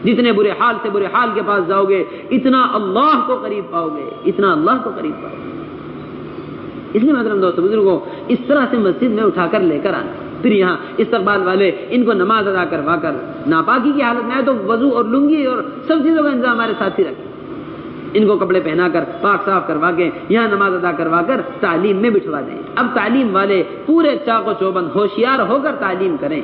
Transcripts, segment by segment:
جتنے برے حال سے برے حال کے پاس جاؤ گے اتنا اللہ کو قریب پاؤ گے، اتنا اللہ کو قریب پاؤ گے۔ اس لیے محترم دوستو بزرگوں، اس طرح سے مسجد میں اٹھا کر لے کر آنا، پھر یہاں استقبال والے ان کو نماز ادا کروا کر ناپاکی کی حالت میں آئے تو وضو اور لنگی اور سب چیزوں کا انتظام ہمارے ساتھ ہی رکھیں، ان کو کپڑے پہنا کر پاک صاف کروا کے یہاں نماز ادا کروا کر تعلیم میں بٹھوا دیں۔ اب تعلیم والے پورے چاق و چوبند ہوشیار ہو کر تعلیم کریں۔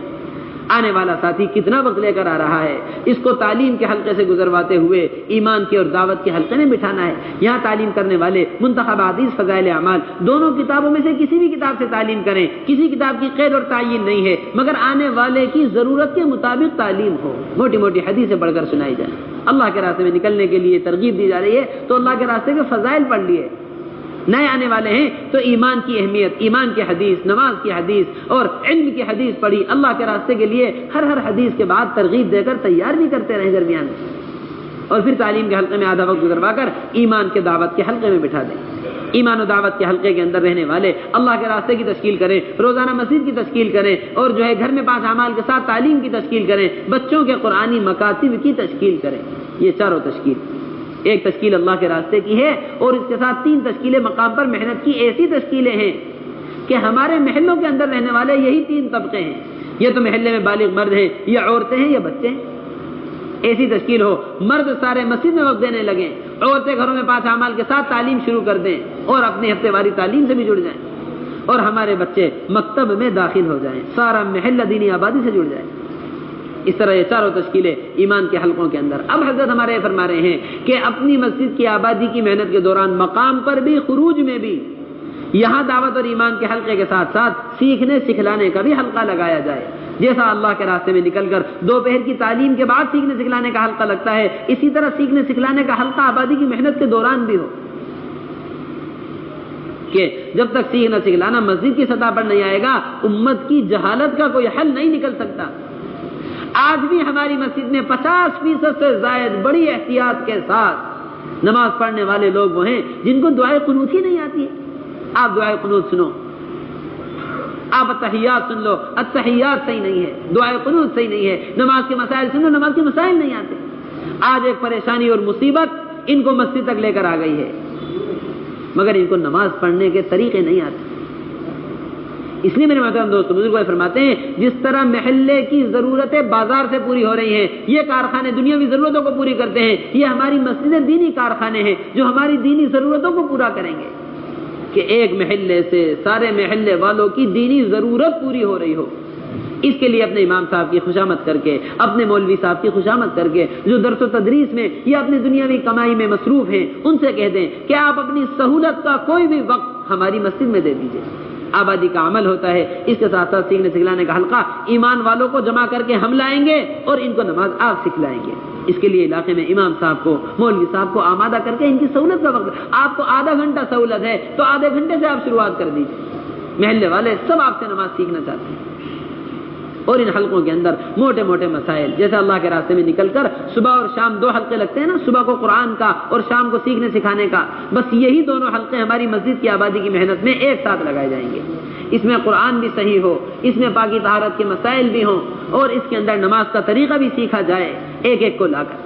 آنے والا ساتھی کتنا وقت لے کر آ رہا ہے، اس کو تعلیم کے حلقے سے گزرواتے ہوئے ایمان کے اور دعوت کے حلقے میں بٹھانا ہے۔ یہاں تعلیم کرنے والے منتخب حدیث، فضائل اعمال دونوں کتابوں میں سے کسی بھی کتاب سے تعلیم کریں، کسی کتاب کی قید اور تعین نہیں ہے، مگر آنے والے کی ضرورت کے مطابق تعلیم ہو، موٹی موٹی حدیثیں پڑھ کر سنائی جائیں۔ اللہ کے راستے میں نکلنے کے لیے ترغیب دی جا رہی ہے تو اللہ کے راستے کے فضائل پڑھ لیے۔ نئے آنے والے ہیں تو ایمان کی اہمیت، ایمان کی حدیث، نماز کی حدیث اور علم کی حدیث پڑھی، اللہ کے راستے کے لیے ہر حدیث کے بعد ترغیب دے کر تیار بھی کرتے رہیں درمیان میں، اور پھر تعلیم کے حلقے میں آدھا وقت گزروا کر ایمان کے دعوت کے حلقے میں بٹھا دیں۔ ایمان و دعوت کے حلقے کے اندر رہنے والے اللہ کے راستے کی تشکیل کریں، روزانہ مسجد کی تشکیل کریں، اور جو ہے گھر میں 5 اعمال کے ساتھ تعلیم کی تشکیل کریں، بچوں کے قرآنی مکاتب کی تشکیل کریں۔ یہ چاروں تشکیل، ایک تشکیل اللہ کے راستے کی ہے، اور اس کے ساتھ 3 تشکیلیں مقام پر محنت کی ایسی تشکیلیں ہیں کہ ہمارے محلوں کے اندر رہنے والے یہی 3 طبقے ہیں، یہ تو محلے میں بالغ مرد ہیں یا عورتیں ہیں یا بچے ہیں۔ ایسی تشکیل ہو، مرد سارے مسجد میں وقت دینے لگیں، عورتیں گھروں میں 5 اعمال کے ساتھ تعلیم شروع کر دیں اور اپنی ہفتے واری تعلیم سے بھی جڑ جائیں، اور ہمارے بچے مکتب میں داخل ہو جائیں، سارا محلہ دینی آبادی سے جڑ جائے۔ اس طرح یہ چاروں تشکیلیں ایمان کے حلقوں کے اندر۔ اب حضرت ہمارے فرما رہے ہیں کہ اپنی مسجد کی آبادی کی محنت کے دوران مقام پر بھی، خروج میں بھی، یہاں دعوت اور ایمان کے حلقے کے ساتھ ساتھ سیکھنے سکھلانے کا بھی حلقہ لگایا جائے۔ جیسا اللہ کے راستے میں نکل کر دوپہر کی تعلیم کے بعد سیکھنے سکھلانے کا حلقہ لگتا ہے، اسی طرح سیکھنے سکھلانے کا حلقہ آبادی کی محنت کے دوران بھی ہو، کہ جب تک سیکھنا سکھلانا مسجد کی سطح پر نہیں آئے گا، امت کی جہالت کا کوئی حل نہیں نکل سکتا۔ آج بھی ہماری مسجد میں 50% سے زائد بڑی احتیاط کے ساتھ نماز پڑھنے والے لوگ وہ ہیں جن کو دعائے قنوت ہی نہیں آتی ہے۔ آپ دعائے قنوت سنو، آپ التحیات سن لو، التحیات صحیح نہیں ہے، دعائے قنوت صحیح نہیں ہے، نماز کے مسائل سن لو، نماز کے مسائل نہیں آتے۔ آج ایک پریشانی اور مصیبت ان کو مسجد تک لے کر آ گئی ہے، مگر ان کو نماز پڑھنے کے طریقے نہیں آتے۔ اس لیے میرے محترم دوستو بزرگ فرماتے ہیں، جس طرح محلے کی ضرورتیں بازار سے پوری ہو رہی ہیں، یہ کارخانے دنیاوی ضرورتوں کو پوری کرتے ہیں، یہ ہماری مسجدیں دینی کارخانے ہیں جو ہماری دینی ضرورتوں کو پورا کریں گے، کہ ایک محلے سے سارے محلے والوں کی دینی ضرورت پوری ہو رہی ہو۔ اس کے لیے اپنے امام صاحب کی خوشامد کر کے، اپنے مولوی صاحب کی خوشامد کر کے، جو درس و تدریس میں یا اپنی دنیاوی کمائی میں مصروف ہیں، ان سے کہہ دیں کہ آپ اپنی سہولت کا کوئی بھی وقت ہماری مسجد میں دے دیجیے۔ آبادی کا عمل ہوتا ہے، اس کے ساتھ ساتھ سیکھنے سکھلانے کا حلقہ، ایمان والوں کو جمع کر کے ہم لائیں گے اور ان کو نماز آپ سکھلائیں گے۔ اس کے لیے علاقے میں امام صاحب کو، مولوی صاحب کو آمادہ کر کے ان کی سہولت کا وقت، آپ کو آدھا گھنٹہ سہولت ہے تو آدھے گھنٹے سے آپ شروعات کر دیجیے۔ محلے والے سب آپ سے نماز سیکھنا چاہتے ہیں، اور ان حلقوں کے اندر موٹے موٹے مسائل، جیسے اللہ کے راستے میں نکل کر صبح اور شام 2 حلقے لگتے ہیں نا، صبح کو قرآن کا اور شام کو سیکھنے سکھانے کا، بس یہی دونوں حلقے ہماری مسجد کی آبادی کی محنت میں ایک ساتھ لگائے جائیں گے۔ اس میں قرآن بھی صحیح ہو، اس میں پاکی طہارت کے مسائل بھی ہوں، اور اس کے اندر نماز کا طریقہ بھی سیکھا جائے، ایک ایک کو لا کر۔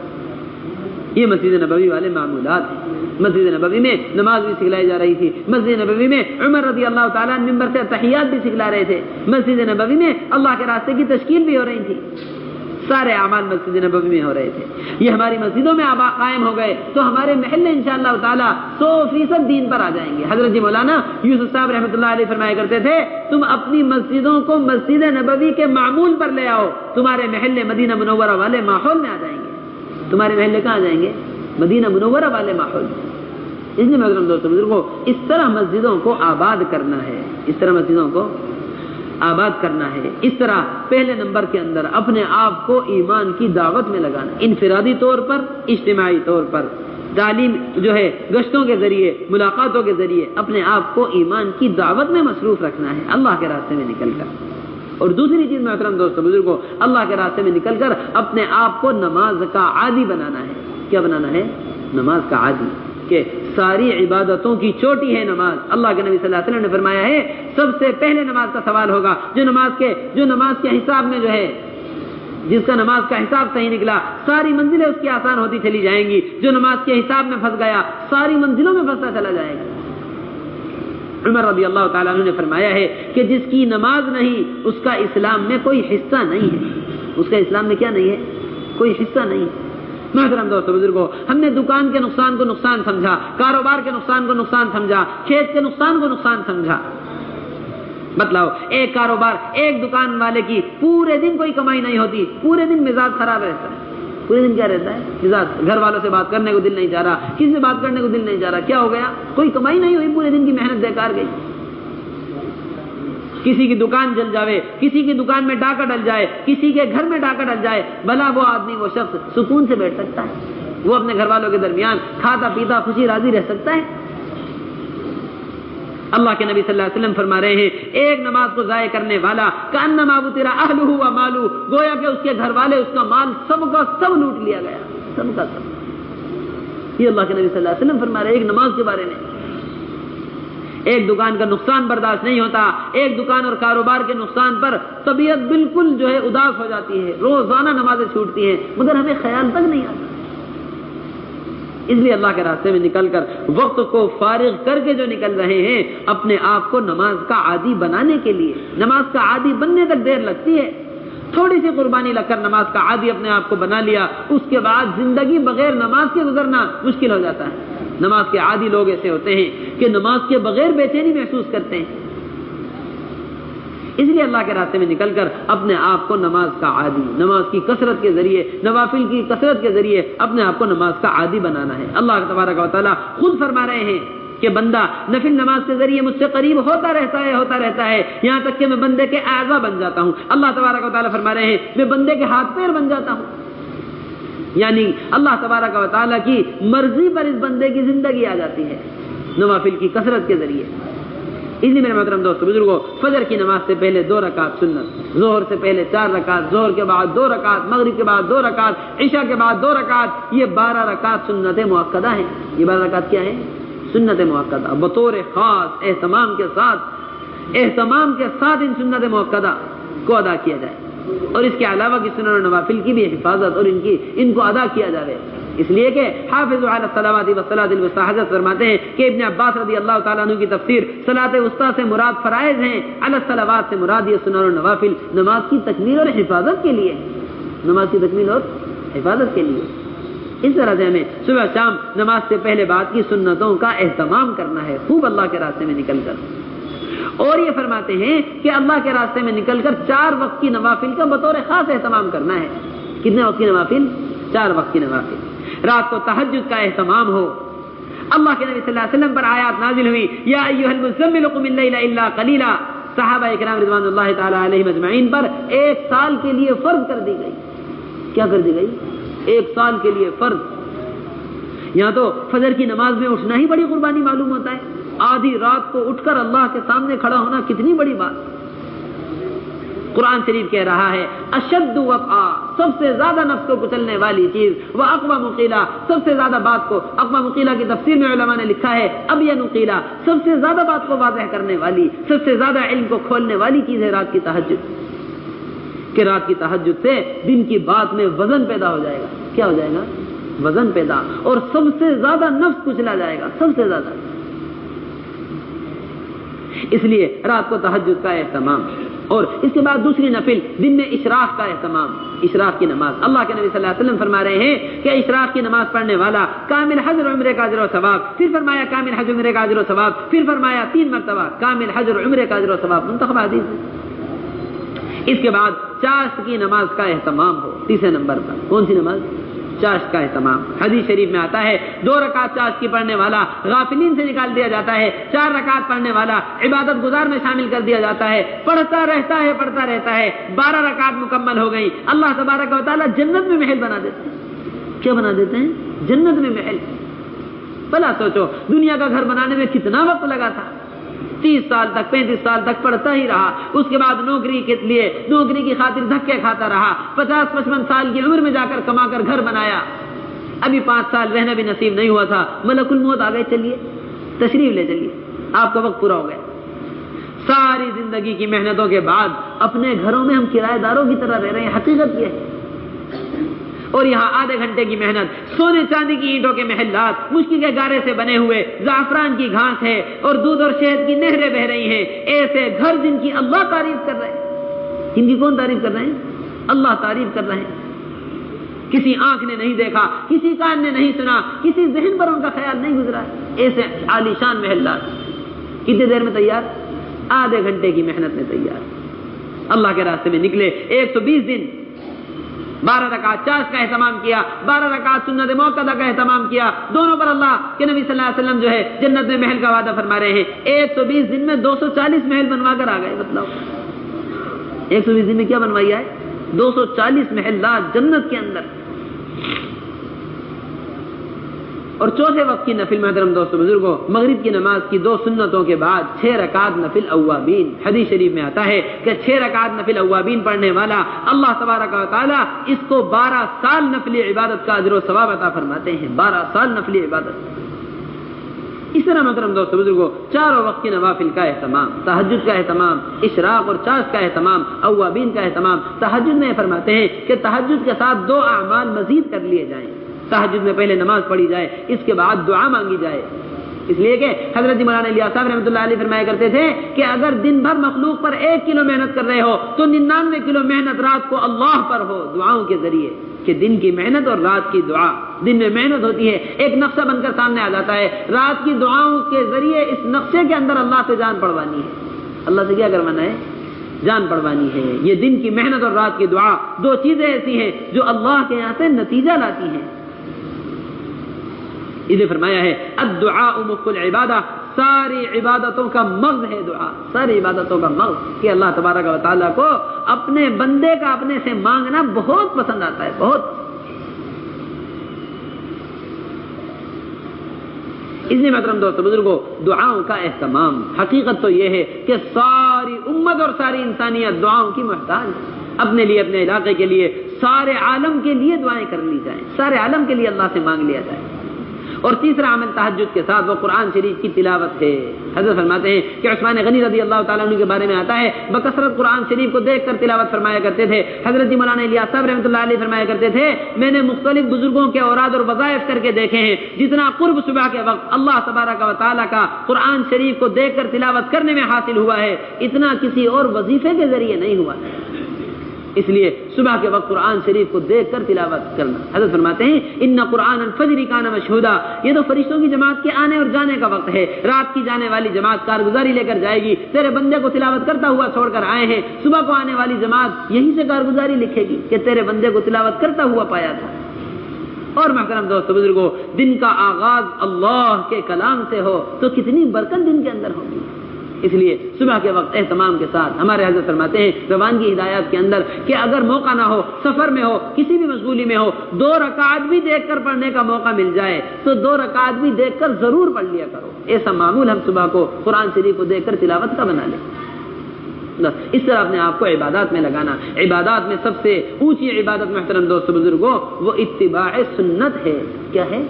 یہ مسجد نبوی والے معمولات ہیں۔ مسجد نبوی میں نماز بھی سکھلائی جا رہی تھی، مسجد نبوی میں عمر رضی اللہ تعالیٰ عنہ منبر سے تحیات بھی سکھلا رہے تھے، مسجد نبوی میں اللہ کے راستے کی تشکیل بھی ہو رہی تھی، سارے اعمال مسجد نبوی میں ہو رہے تھے۔ یہ ہماری مسجدوں میں قائم ہو گئے تو ہمارے محلے انشاءاللہ تعالیٰ 100% دین پر آ جائیں گے۔ حضرت جی مولانا یوسف صاحب رحمۃ اللہ علیہ فرمایا کرتے تھے، تم اپنی مسجدوں کو مسجد نبوی کے معمول پر لے آؤ، تمہارے محلے مدینہ منورہ والے ماحول میں آ جائیں گے۔ تمہارے محلے کہاں جائیں گے؟ مدینہ منورہ والے ماحول میں۔ اس لیے محترم دوستو بزرگوں، اس طرح مسجدوں کو آباد کرنا ہے، اس طرح مسجدوں کو آباد کرنا ہے، اس طرح پہلے نمبر کے اندر اپنے آپ کو ایمان کی دعوت میں لگانا، انفرادی طور پر، اجتماعی طور پر، تعلیم جو ہے گشتوں کے ذریعے، ملاقاتوں کے ذریعے اپنے آپ کو ایمان کی دعوت میں مصروف رکھنا ہے، اللہ کے راستے میں نکل کر۔ اور دوسری چیز محترم دوستو بزرگوں، اللہ کے راستے میں نکل کر اپنے آپ کو نماز کا عادی بنانا ہے۔ کیا بنانا ہے؟ نماز کا عادی، کہ ساری عبادتوں کی چوٹی ہے نماز۔ اللہ کے نبی صلی اللہ علیہ وسلم نے فرمایا ہے، سب سے پہلے نماز کا سوال ہوگا، جو نماز کے حساب میں جو ہے جس کا نماز کا حساب صحیح نکلا ساری منزلیں اس کی آسان ہوتی چلی جائیں گی، جو نماز کے حساب میں پھنس گیا ساری منزلوں میں پھنستا چلا جائے گا۔ عمر رضی اللہ تعالیٰ عنہ نے فرمایا ہے کہ جس کی نماز نہیں اس کا اسلام میں کوئی حصہ نہیں ہے، اس کا اسلام میں کیا نہیں ہے؟ کوئی حصہ نہیں ہے۔ محترم دوستو بزرگوں، ہم نے دکان کے نقصان کو نقصان سمجھا، کاروبار کے نقصان کو نقصان سمجھا، کھیت کے نقصان کو نقصان سمجھا۔ بتلاؤ، ایک کاروبار ایک دکان والے کی پورے دن کوئی کمائی نہیں ہوتی، پورے دن مزاج خراب رہتا ہے، پورے دن کیا رہتا ہے؟ مزاج، گھر والوں سے بات کرنے کو دل نہیں چاہ رہا، کسی سے بات کرنے کو دل نہیں چاہ رہا، کیا ہو گیا؟ کوئی کمائی نہیں ہوئی، پورے دن کی محنت بیکار گئی۔ کسی کی دکان جل جاوے، کسی کی دکان میں ڈاکہ ڈل جائے، کسی کے گھر میں ڈاکہ ڈل جائے، بھلا وہ آدمی وہ شخص سکون سے بیٹھ سکتا ہے؟ وہ اپنے گھر والوں کے درمیان کھاتا پیتا خوشی راضی رہ سکتا ہے؟ اللہ کے نبی صلی اللہ علیہ وسلم فرما رہے ہیں ایک نماز کو ضائع کرنے والا کأنما بطر اہلہ و مالہ، گویا کہ اس کے گھر والے اس کا مال سب کا سب لوٹ لیا گیا، سب کا سب۔ یہ اللہ کے نبی صلی اللہ علیہ وسلم فرما رہے ہیں ایک نماز کے بارے میں۔ ایک دکان کا نقصان برداشت نہیں ہوتا، ایک دکان اور کاروبار کے نقصان پر طبیعت بالکل جو ہے اداس ہو جاتی ہے، روزانہ نمازیں چھوٹتی ہیں مگر ہمیں خیال تک نہیں آتا۔ اس لیے اللہ کے راستے میں نکل کر وقت کو فارغ کر کے جو نکل رہے ہیں اپنے آپ کو نماز کا عادی بنانے کے لیے، نماز کا عادی بننے تک دیر لگتی ہے، تھوڑی سی قربانی لگ کر نماز کا عادی اپنے آپ کو بنا لیا، اس کے بعد زندگی بغیر نماز کے گزرنا مشکل ہو جاتا ہے۔ نماز کے عادی لوگ ایسے ہوتے ہیں کہ نماز کے بغیر بے چینی محسوس کرتے ہیں۔ اس لیے اللہ کے راستے میں نکل کر اپنے آپ کو نماز کا عادی، نماز کی کثرت کے ذریعے، نوافل کی کثرت کے ذریعے اپنے آپ کو نماز کا عادی بنانا ہے۔ اللہ تبارک و تعالیٰ خود فرما رہے ہیں کہ بندہ نفل نماز کے ذریعے مجھ سے قریب ہوتا رہتا ہے یہاں تک کہ میں بندے کے اعضاء بن جاتا ہوں۔ اللہ تبارک و تعالیٰ فرما رہے ہیں میں بندے کے ہاتھ پیر بن جاتا ہوں، یعنی اللہ تبارک و تعالیٰ کی مرضی پر اس بندے کی زندگی آ جاتی ہے نوافل کی کثرت کے ذریعے۔ اس لیے میرے محترم دوستو بزرگوں، فجر کی نماز سے پہلے 2 رکعت سنت، ظہر سے پہلے 4 رکعت، ظہر کے بعد 2 رکعت، مغرب کے بعد 2 رکعت، عشاء کے بعد 2 رکعت، یہ 12 رکعت سنت مؤکدہ ہیں۔ یہ 12 رکعت کیا ہے؟ سنت مؤکدہ، بطور خاص اہتمام کے ساتھ ان سنت مؤکدہ کو ادا کیا جائے، اور اس کے علاوہ کی سنن و نوافل کی بھی حفاظت اور ان کو ادا کیا جائے، اس لیے کہ حافظ علی الصلوات والصلاۃ الوسطی حضرت فرماتے ہیں کہ ابن عباس رضی اللہ تعالیٰ عنہ کی تفسیر صلاۃ وسطی سے مراد فرائض ہیں، علی الصلوات سے مراد یہ سنن و نوافل نماز کی تکمیل اور حفاظت کے لیے، نماز کی تکمیل اور حفاظت کے لیے۔ اس طرح سے ہمیں صبح شام نماز سے پہلے بعد کی سنتوں کا اہتمام کرنا ہے، خوب اللہ کے راستے میں نکل کر۔ اور یہ فرماتے ہیں کہ اللہ کے راستے میں نکل کر 4 وقت کی نوافل کا بطور خاص اہتمام کرنا ہے۔ کتنے وقت کی نوافل؟ 4 وقت کی نوافل۔ رات کو تہجد کا اہتمام ہو۔ اللہ کے نبی صلی اللہ علیہ وسلم پر آیات نازل ہوئی یا ایھا المزمل قم اللیل الا قلیلا، صحابہ کرام رضوان اللہ تعالی علیہم اجمعین پر 1 سال کے لیے فرض کر دی گئی۔ کیا کر دی گئی؟ 1 سال کے لیے فرض۔ یہاں تو فجر کی نماز میں اٹھنا ہی بڑی قربانی معلوم ہوتا ہے، آدھی رات کو اٹھ کر اللہ کے سامنے کھڑا ہونا کتنی بڑی بات۔ قرآن شریف کہہ رہا ہے اشد وقعا، سب سے زیادہ نفس کو کچلنے والی چیز، واقوم قیلا، سب سے زیادہ بات کو، اقوام قیلا کی تفسیر میں علماء نے لکھا ہے ابین قیلا، سب سے زیادہ بات کو واضح کرنے والی، سب سے زیادہ علم کو کھولنے والی چیز ہے رات کی تہجد، کہ رات کی تہجد سے دن کی بات میں وزن پیدا ہو جائے گا۔ کیا ہو جائے گا؟ وزن پیدا، اور سب سے زیادہ نفس کچلا جائے گا، سب سے زیادہ۔ اس لیے رات کو تہجد کا اہتمام، اور اس کے بعد دوسری نفل دن میں اشراق کا اہتمام، اشراق کی نماز۔ اللہ کے نبی صلی اللہ علیہ وسلم فرما رہے ہیں کہ اشراق کی نماز پڑھنے والا کامل حج اور عمرے کا اجر و ثواب، پھر فرمایا کامل حج عمرے کا اجر و ثواب، پھر فرمایا 3 مرتبہ کامل حج اور عمرے کا اجر و ثواب، منتخب حدیث ہے۔ اس کے بعد چاشت کی نماز کا اہتمام ہو، تیسرے نمبر پر کون سی نماز؟ چاشت کا اہتمام۔ حدیث شریف میں آتا ہے 2 رکعت چاشت کی پڑھنے والا غافلین سے نکال دیا جاتا ہے، 4 رکعت پڑھنے والا عبادت گزار میں شامل کر دیا جاتا ہے، پڑھتا رہتا ہے، 12 رکعت مکمل ہو گئی، اللہ تبارک و تعالیٰ جنت میں محل بنا دیتے ہیں۔ کیا بنا دیتے ہیں؟ جنت میں محل۔ بھلا سوچو دنیا کا گھر بنانے میں کتنا وقت لگا تھا، 30 سال تک 35 سال تک پڑھتا ہی رہا، اس کے بعد نوکری کے لیے نوکری کی خاطر دھکے کھاتا رہا، 50-55 سال کی عمر میں جا کر کما کر گھر بنایا، ابھی 5 سال رہنا بھی نصیب نہیں ہوا تھا، ملک الموت آ گئے، چلیے تشریف لے چلیے، آپ کا وقت پورا ہو گیا۔ ساری زندگی کی محنتوں کے بعد اپنے گھروں میں ہم کرایہ داروں کی طرح رہ رہے ہیں، حقیقت یہ ہے اور یہاں آدھے گھنٹے کی محنت، سونے چاندی کی اینٹوں کے محلات، مشکی کے گارے سے بنے ہوئے، زعفران کی گھاس ہے اور دودھ اور شہد کی نہریں بہ رہی ہیں، ایسے گھر جن کی اللہ تعریف کر رہے ہیں۔ جن کی کون تعریف کر رہے ہیں؟ اللہ تعریف کر رہے ہیں۔ کسی آنکھ نے نہیں دیکھا، کسی کان نے نہیں سنا، کسی ذہن پر ان کا خیال نہیں گزرا، ایسے عالی شان محلات کتنی دیر میں تیار؟ آدھے گھنٹے کی محنت میں تیار۔ اللہ کے راستے میں نکلے، 120 دن 12 رکعات چاشت کا اہتمام کیا، 12 رکعات سنت موقدہ کا اہتمام کیا، دونوں پر اللہ کے نبی صلی اللہ علیہ وسلم جو ہے جنت میں محل کا وعدہ فرما رہے ہیں۔ 120 دن میں 240 محل بنوا کر آ گئے۔ مطلب 120 دن میں کیا بنوایا ہے؟ 240 محلات جنت کے اندر۔ اور چوتھے وقت کی نفل محترم دوستو بزرگوں، مغرب کی نماز کی 2 سنتوں کے بعد 6 رکعت نفل اوابین۔ حدیث شریف میں آتا ہے کہ 6 رکعت نفل اوابین پڑھنے والا اللہ تبارک و تعالی اس کو 12 سال نفلی عبادت کا اجر و ثواب عطا فرماتے ہیں۔ 12 سال نفلی عبادت۔ اس طرح محترم دوستو بزرگوں، چاروں وقت کی نوافل کا اہتمام، تہجد کا اہتمام، اشراق اور چاشت کا اہتمام، اوابین کا اہتمام۔ تہجد میں فرماتے ہیں کہ تہجد کے ساتھ 2 اعمال مزید کر لیے جائیں۔ تہجد میں پہلے نماز پڑھی جائے، اس کے بعد دعا مانگی جائے، اس لیے کہ حضرت مولانا الیاس صاحب رحمۃ اللہ علیہ فرمایا کرتے تھے کہ اگر دن بھر مخلوق پر 1 کلو محنت کر رہے ہو تو 99 کلو محنت رات کو اللہ پر ہو دعاؤں کے ذریعے۔ کہ دن کی محنت اور رات کی دعا، دن میں محنت ہوتی ہے، ایک نقشہ بن کر سامنے آ جاتا ہے، رات کی دعاؤں کے ذریعے اس نقشے کے اندر اللہ سے جان پڑوانی ہے۔ اللہ سے کیا کروانا ہے؟ جان پڑوانی ہے۔ یہ دن کی محنت اور رات کی دعا 2 چیزیں ایسی ہیں جو اللہ کے یہاں سے نتیجہ لاتی ہیں۔ اسے فرمایا ہے الدعاء مخ العبادہ، ساری عبادتوں کا مغز ہے دعا، ساری عبادتوں کا مغز، کہ اللہ تبارک و تعالیٰ کو اپنے بندے کا اپنے سے مانگنا بہت پسند آتا ہے، بہت۔ اس لیے محترم دوستو بزرگوں، دعاؤں کا اہتمام، حقیقت تو یہ ہے کہ ساری امت اور ساری انسانیت دعاؤں کی محتاج ہے۔ اپنے لیے، اپنے علاقے کے لیے، سارے عالم کے لیے دعائیں کر لی جائیں، سارے عالم کے لیے اللہ سے مانگ لیا جائے۔ اور تیسرا عمل تہجد کے ساتھ وہ قرآن شریف کی تلاوت ہے۔ حضرت فرماتے ہیں کہ عثمان غنی رضی اللہ تعالیٰ عنہ کے بارے میں آتا ہے بکثرت قرآن شریف کو دیکھ کر تلاوت فرمایا کرتے تھے۔ حضرت مولانا الیاس صاحب رحمۃ اللہ علیہ فرمایا کرتے تھے میں نے مختلف بزرگوں کے اوراد اور وظائف کر کے دیکھے ہیں، جتنا قرب صبح کے وقت اللہ تبارک و تعالیٰ کا قرآن شریف کو دیکھ کر تلاوت کرنے میں حاصل ہوا ہے، اتنا کسی اور وظیفے کے ذریعے نہیں ہوا ہے۔ اس لیے صبح کے وقت قرآن شریف کو دیکھ کر تلاوت کرنا۔ حضرت فرماتے ہیں ان قرآن الفجر کان مشہودا، یہ تو فرشتوں کی جماعت کے آنے اور جانے کا وقت ہے، رات کی جانے والی جماعت کارگزاری لے کر جائے گی، تیرے بندے کو تلاوت کرتا ہوا چھوڑ کر آئے ہیں، صبح کو آنے والی جماعت یہیں سے کارگزاری لکھے گی کہ تیرے بندے کو تلاوت کرتا ہوا پایا تھا۔ اور محترم دوستو بزرگوں، دن کا آغاز اللہ کے کلام سے ہو تو کتنی برکت دن کے اندر ہوگی۔ اس لیے صبح کے وقت اہتمام کے ساتھ ہمارے حضرت فرماتے ہیں روانگی ہدایات کے اندر کہ اگر موقع نہ ہو، سفر میں ہو، کسی بھی مشغولی میں ہو، 2 رکعت بھی دیکھ کر پڑھنے کا موقع مل جائے تو 2 رکعت بھی دیکھ کر ضرور پڑھ لیا کرو۔ ایسا معمول ہم صبح کو قرآن شریف کو دیکھ کر تلاوت کا بنا لیں۔ اس طرح اپنے آپ کو عبادات میں لگانا۔ عبادات میں سب سے اونچی عبادت محترم دوستو بزرگوں وہ اتباع سنت ہے۔ کیا ہے؟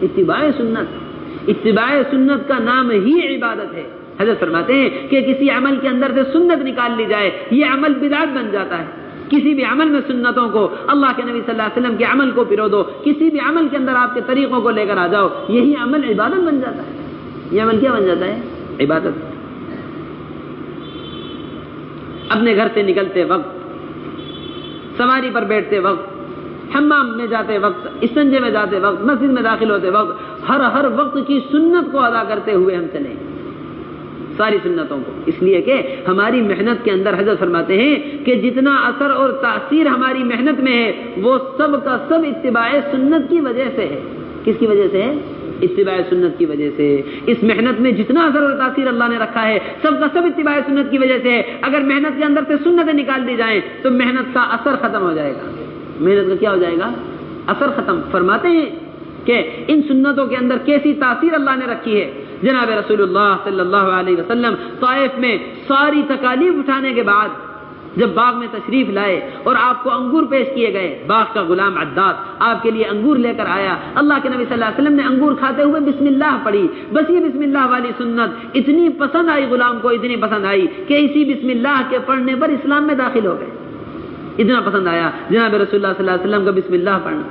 اتباع سنت۔ اتباع سنت کا نام ہی عبادت ہے۔ حضرت فرماتے ہیں کہ کسی عمل کے اندر سے سنت نکال لی جائے یہ عمل بدعت بن جاتا ہے۔ کسی بھی عمل میں سنتوں کو، اللہ کے نبی صلی اللہ علیہ وسلم کے عمل کو پرو دو، کسی بھی عمل کے اندر آپ کے طریقوں کو لے کر آ جاؤ، یہی عمل عبادت بن جاتا ہے۔ یہ عمل کیا بن جاتا ہے؟ عبادت۔ اپنے گھر سے نکلتے وقت، سواری پر بیٹھتے وقت، حمام میں جاتے وقت، استنجے میں جاتے وقت، مسجد میں داخل ہوتے وقت، ہر وقت کی سنت کو ادا کرتے ہوئے ہم چلیں، ساری سنتوں کو۔ اس لیے کہ ہماری محنت کے اندر حضرت فرماتے ہیں کہ جتنا اثر اور تاثیر ہماری محنت میں ہے وہ سب کا سب اتباع سنت کی وجہ سے ہے۔ کس کی وجہ سے ہے؟ اتباع سنت کی وجہ سے۔ اس محنت میں جتنا اثر اور تاثیر اللہ نے رکھا ہے سب کا سب اتباع سنت کی وجہ سے ہے۔ اگر محنت کے اندر سے سنتیں نکال دی جائیں تو محنت کا اثر ختم ہو جائے گا۔ محنت کا کیا ہو جائے گا؟ اثر ختم۔ فرماتے ہیں کہ ان سنتوں کے اندر کیسی تاثیر اللہ نے رکھی ہے۔ جناب رسول اللہ صلی اللہ علیہ وسلم طائف میں ساری تکالیف اٹھانے کے بعد جب باغ میں تشریف لائے اور آپ کو انگور پیش کیے گئے، باغ کا غلام عداد آپ کے لیے انگور لے کر آیا، اللہ کے نبی صلی اللہ علیہ وسلم نے انگور کھاتے ہوئے بسم اللہ پڑھی۔ بس یہ بسم اللہ والی سنت اتنی پسند آئی غلام کو، اتنی پسند آئی کہ اسی بسم اللہ کے پڑھنے پر اسلام میں داخل ہو گئے۔ اتنا پسند آیا جناب رسول اللہ صلی اللہ علیہ وسلم کا بسم اللہ پڑھنا.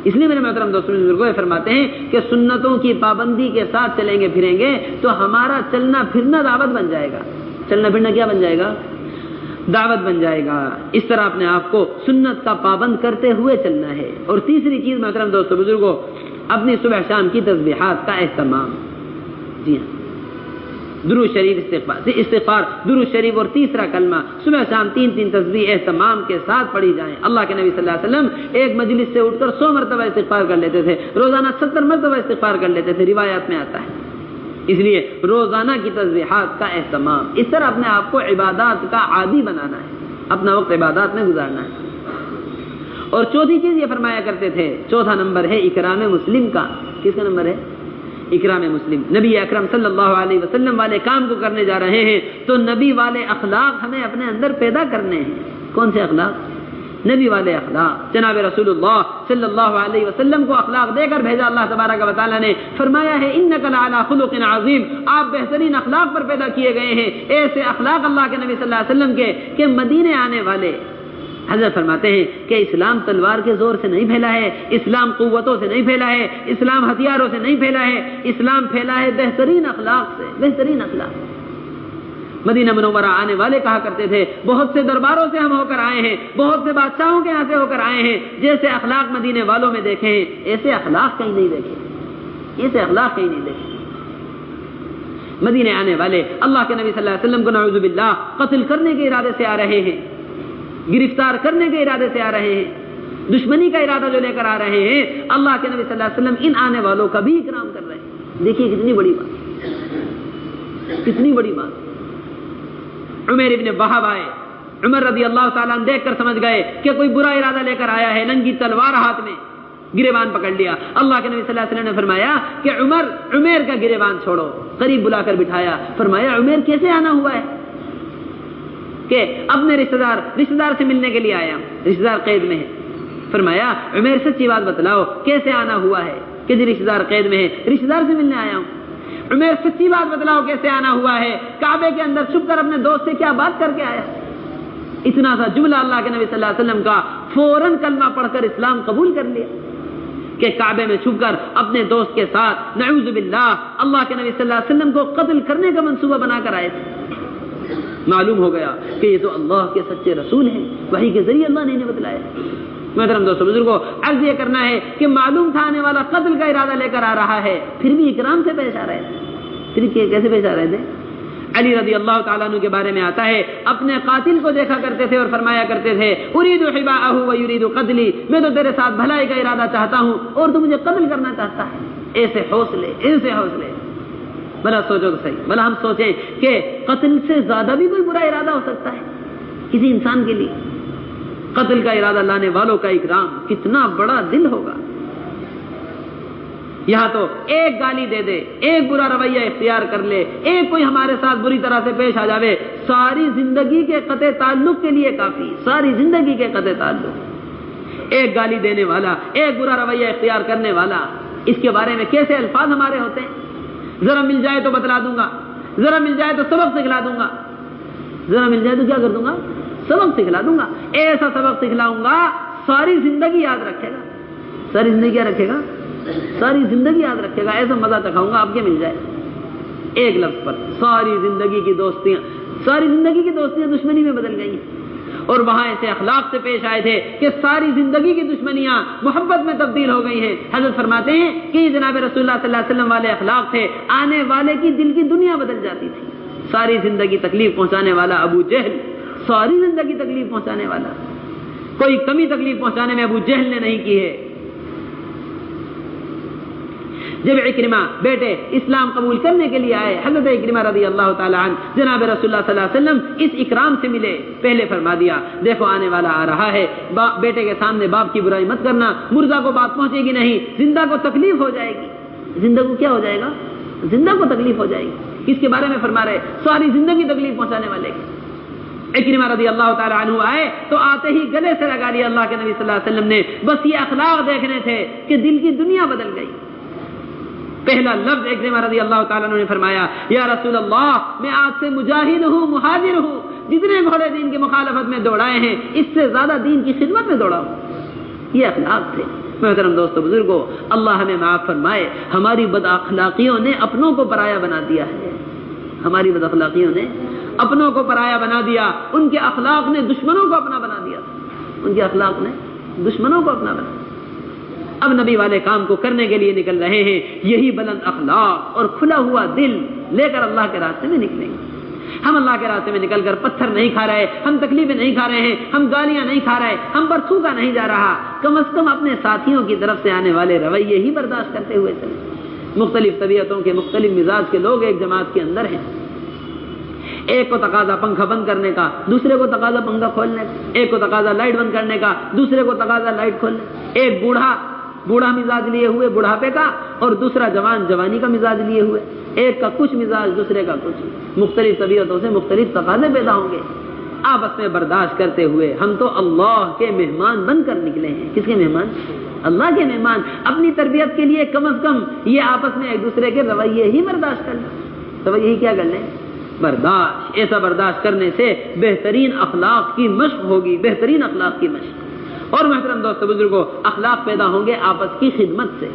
اس لیے میرے محترم دوستوں بزرگوں فرماتے ہیں کہ سنتوں کی پابندی کے ساتھ چلیں گے پھریں گے تو ہمارا چلنا پھرنا دعوت بن جائے گا. چلنا پھرنا کیا بن جائے گا؟ دعوت بن جائے گا. اس طرح اپنے آپ کو سنت کا پابند کرتے ہوئے چلنا ہے. اور تیسری چیز محترم دوستوں بزرگوں، اپنی صبح شام کی تسبیحات کا اہتمام. جی ہاں، درود شریف استغفار درود شریف اور تیسرا کلمہ صبح شام 3 تسبیح اہتمام کے ساتھ پڑھی جائیں. اللہ کے نبی صلی اللہ علیہ وسلم ایک مجلس سے اٹھ کر 100 مرتبہ استغفار کر لیتے تھے، روزانہ 70 مرتبہ استغفار کر لیتے تھے، روایات میں آتا ہے. اس لیے روزانہ کی تسبیحات کا اہتمام. اس طرح اپنے آپ کو عبادات کا عادی بنانا ہے، اپنا وقت عبادات میں گزارنا ہے. اور چوتھی چیز یہ فرمایا کرتے تھے، چوتھا نمبر ہے اکرام مسلم کا. کس کا نمبر ہے؟ اکرام مسلم. نبی اکرم صلی اللہ علیہ وسلم والے کام کو کرنے جا رہے ہیں تو نبی والے اخلاق ہمیں اپنے اندر پیدا کرنے ہیں. کون سے اخلاق؟ نبی والے اخلاق. جناب رسول اللہ صلی اللہ علیہ وسلم کو اخلاق دے کر بھیجا اللہ تبارک و تعالیٰ نے. فرمایا ہے انک لعلی خلق عظیم، آپ بہترین اخلاق پر پیدا کیے گئے ہیں. ایسے اخلاق اللہ کے نبی صلی اللہ علیہ وسلم کے کہ مدینے آنے والے حضرت فرماتے ہیں کہ اسلام تلوار کے زور سے نہیں پھیلا ہے، اسلام قوتوں سے نہیں پھیلا ہے، اسلام ہتھیاروں سے نہیں پھیلا ہے، اسلام پھیلا ہے بہترین اخلاق سے. بہترین اخلاق. مدینہ منورہ آنے والے کہا کرتے تھے بہت سے درباروں سے ہم ہو کر آئے ہیں، بہت سے بادشاہوں کے یہاں سے ہو کر آئے ہیں، جیسے اخلاق مدینے والوں میں دیکھے ہیں ایسے اخلاق کہیں نہیں دیکھے، ایسے اخلاق کہیں نہیں دیکھے. مدینے آنے والے اللہ کے نبی صلی اللہ علیہ وسلم کو نعوذ باللہ قتل کرنے کے ارادے سے آ رہے ہیں، گرفتار کرنے کے ارادے سے آ رہے ہیں، دشمنی کا ارادہ جو لے کر آ رہے ہیں. اللہ کے نبی صلی اللہ علیہ وسلم ان آنے والوں کا بھی اکرام کر رہے ہیں. دیکھیے کتنی بڑی بات، کتنی بڑی بات. عمر ابن وہب آئے، عمر رضی اللہ تعالیٰ عنہ دیکھ کر سمجھ گئے کہ کوئی برا ارادہ لے کر آیا ہے، ننگی تلوار ہاتھ میں، گریبان پکڑ لیا. اللہ کے نبی صلی اللہ علیہ وسلم نے فرمایا کہ عمر کا گریبان چھوڑو. قریب بلا کر بٹھایا، فرمایا عمر کیسے آنا ہوا ہے؟ کہ اپنے رشتہ دار سے ملنے کے لیے آیا، رشتہ دار قید میں ہے. فرمایا عمر سچی بات بتلاؤ کیسے آنا ہوا ہے؟ کہ جی رشتہ دار قید میں ہے، رشتہ دار سے ملنے آیا ہوں. عمر سچی بات بتلاؤ کیسے آنا ہوا ہے؟ کعبے کے اندر چھپ کر اپنے دوست سے کیا بات کر کے آیا؟ اتنا سا جملہ اللہ کے نبی صلی اللہ علیہ وسلم کا، فوراً کلمہ پڑھ کر اسلام قبول کر لیا. کہ کعبے میں چھپ کر اپنے دوست کے ساتھ نعوذ باللہ اللہ کے نبی صلی اللہ علیہ وسلم کو قتل کرنے کا منصوبہ بنا کر آئے تھے. معلوم ہو گیا کہ یہ تو اللہ کے سچے رسول ہیں، وحی کے ذریعے اللہ نے انہیں بتلایا. محترم دوستوں بزرگوں، عرض یہ کرنا ہے کہ معلوم تھا آنے والا قتل کا ارادہ لے کر آ رہا ہے، پھر بھی اکرام سے پیش آ رہے تھے. پھر کیسے پیش آ رہے تھے؟ علی رضی اللہ تعالیٰ عنہ کے بارے میں آتا ہے اپنے قاتل کو دیکھا کرتے تھے اور فرمایا کرتے تھے اريد حباءه ويريد قتلي، میں تو تیرے ساتھ بھلائی کا ارادہ چاہتا ہوں اور تو مجھے قتل کرنا چاہتا ہے. ایسے حوصلے، ایسے حوصلے. بھلا سوچو تو صحیح، بھلا ہم سوچیں کہ قتل سے زیادہ بھی کوئی برا ارادہ ہو سکتا ہے کسی انسان کے لیے؟ قتل کا ارادہ لانے والوں کا اکرام کتنا بڑا دل ہوگا. یہاں تو ایک گالی دے دے، ایک برا رویہ اختیار کر لے، ایک کوئی ہمارے ساتھ بری طرح سے پیش آ جاوے، ساری زندگی کے قطع تعلق کے لیے کافی، ساری زندگی کے قطع تعلق. ایک گالی دینے والا، ایک برا رویہ اختیار کرنے والا، اس کے بارے میں کیسے الفاظ ہمارے ہوتے ہیں؟ ذرا مل جائے تو بتلا دوں گا، ذرا مل جائے تو سبق سکھلا دوں گا، ذرا مل جائے تو کیا کر دوں گا؟ سبق سکھلا دوں گا. ایسا سبق سکھلاؤں گا ساری زندگی یاد رکھے گا. ساری زندگی کیا رکھے گا؟ ساری زندگی یاد رکھے گا. ایسا مزہ چکھاؤں گا آپ کے مل جائے ایک لفظ پر. ساری زندگی کی دوستیاں دشمنی میں بدل گئی ہیں. اور وہاں ایسے اخلاق سے پیش آئے تھے کہ ساری زندگی کی دشمنیاں محبت میں تبدیل ہو گئی ہیں. حضرت فرماتے ہیں کہ یہ جناب رسول اللہ صلی اللہ علیہ وسلم والے اخلاق تھے، آنے والے کی دل کی دنیا بدل جاتی تھی. ساری زندگی تکلیف پہنچانے والا ابو جہل، ساری زندگی تکلیف پہنچانے والا، کوئی کمی تکلیف پہنچانے میں ابو جہل نے نہیں کی ہے. جب عکرمہ بیٹے اسلام قبول کرنے کے لیے آئے، حضرت عکرمہ رضی اللہ تعالی عنہ جناب رسول اللہ صلی اللہ علیہ وسلم اس اکرام سے ملے. پہلے فرما دیا دیکھو آنے والا آ رہا ہے، بیٹے کے سامنے باپ کی برائی مت کرنا، مردہ کو بات پہنچے گی نہیں، زندہ کو تکلیف ہو جائے گی. زندہ کو کیا ہو جائے گا؟ زندہ کو تکلیف ہو جائے گی. کس کے بارے میں فرما رہے؟ ساری زندگی تکلیف پہنچانے والے. عکرمہ رضی اللہ تعالی عنہ آئے تو آتے ہی گلے سے لگا لیا اللہ کے نبی صلی اللہ علیہ وسلم نے. بس یہ اخلاق دیکھنے تھے کہ دل کی دنیا بدل گئی. پہلا لفظ عکرمہ رضی اللہ تعالیٰ عنہ نے فرمایا یا رسول اللہ میں آج سے مجاہد ہوں، مہاجر ہوں، جتنے گھوڑے دین کی مخالفت میں دوڑائے ہیں اس سے زیادہ دین کی خدمت میں دوڑاؤ. یہ اخلاق تھے. محترم دوستو بزرگوں، اللہ ہمیں معاف فرمائے، ہماری بد اخلاقیوں نے اپنوں کو پرایا بنا دیا ہے. ہماری بد اخلاقیوں نے اپنوں کو پرایا بنا دیا. ان کے اخلاق نے دشمنوں کو اپنا بنا دیا. ان کے اخلاق نے دشمنوں کو اپنا بنا. اب نبی والے کام کو کرنے کے لیے نکل رہے ہیں. یہی بلند اخلاق اور کھلا ہوا دل لے کر اللہ کے راستے میں نکلیں گے. ہم اللہ کے راستے میں نکل کر پتھر نہیں کھا رہے، ہم تکلیفیں نہیں کھا رہے ہیں، ہم گالیاں نہیں کھا رہے، ہم پر تھوکا نہیں جا رہا. کم از کم اپنے ساتھیوں کی طرف سے آنے والے رویے ہی برداشت کرتے ہوئے چلیں. مختلف طبیعتوں کے مختلف مزاج کے لوگ ایک جماعت کے اندر ہیں. ایک کو تقاضا پنکھا بند کرنے کا، دوسرے کو تقاضا پنکھا کھولنے کا. ایک کو تقاضا لائٹ بند کرنے کا، دوسرے کو تقاضا لائٹ کھولنے کا. ایک بوڑھا مزاج لیے ہوئے بڑھاپے کا، اور دوسرا جوانی کا مزاج لیے ہوئے. ایک کا کچھ مزاج، دوسرے کا کچھ. مختلف طبیعتوں سے مختلف تقاضے پیدا ہوں گے. آپس میں برداشت کرتے ہوئے ہم تو اللہ کے مہمان بن کر نکلے ہیں. کس کے مہمان؟ اللہ کے مہمان. اپنی تربیت کے لیے کم از کم یہ آپس میں ایک دوسرے کے رویے ہی برداشت کر لیں. رویے ہی کیا کر لیں؟ برداشت. ایسا برداشت کرنے سے بہترین اخلاق کی مشق ہوگی، بہترین اخلاق کی مشق. اور محترم دوستو بزرگوں، اخلاق پیدا ہوں گے آپس کی خدمت سے.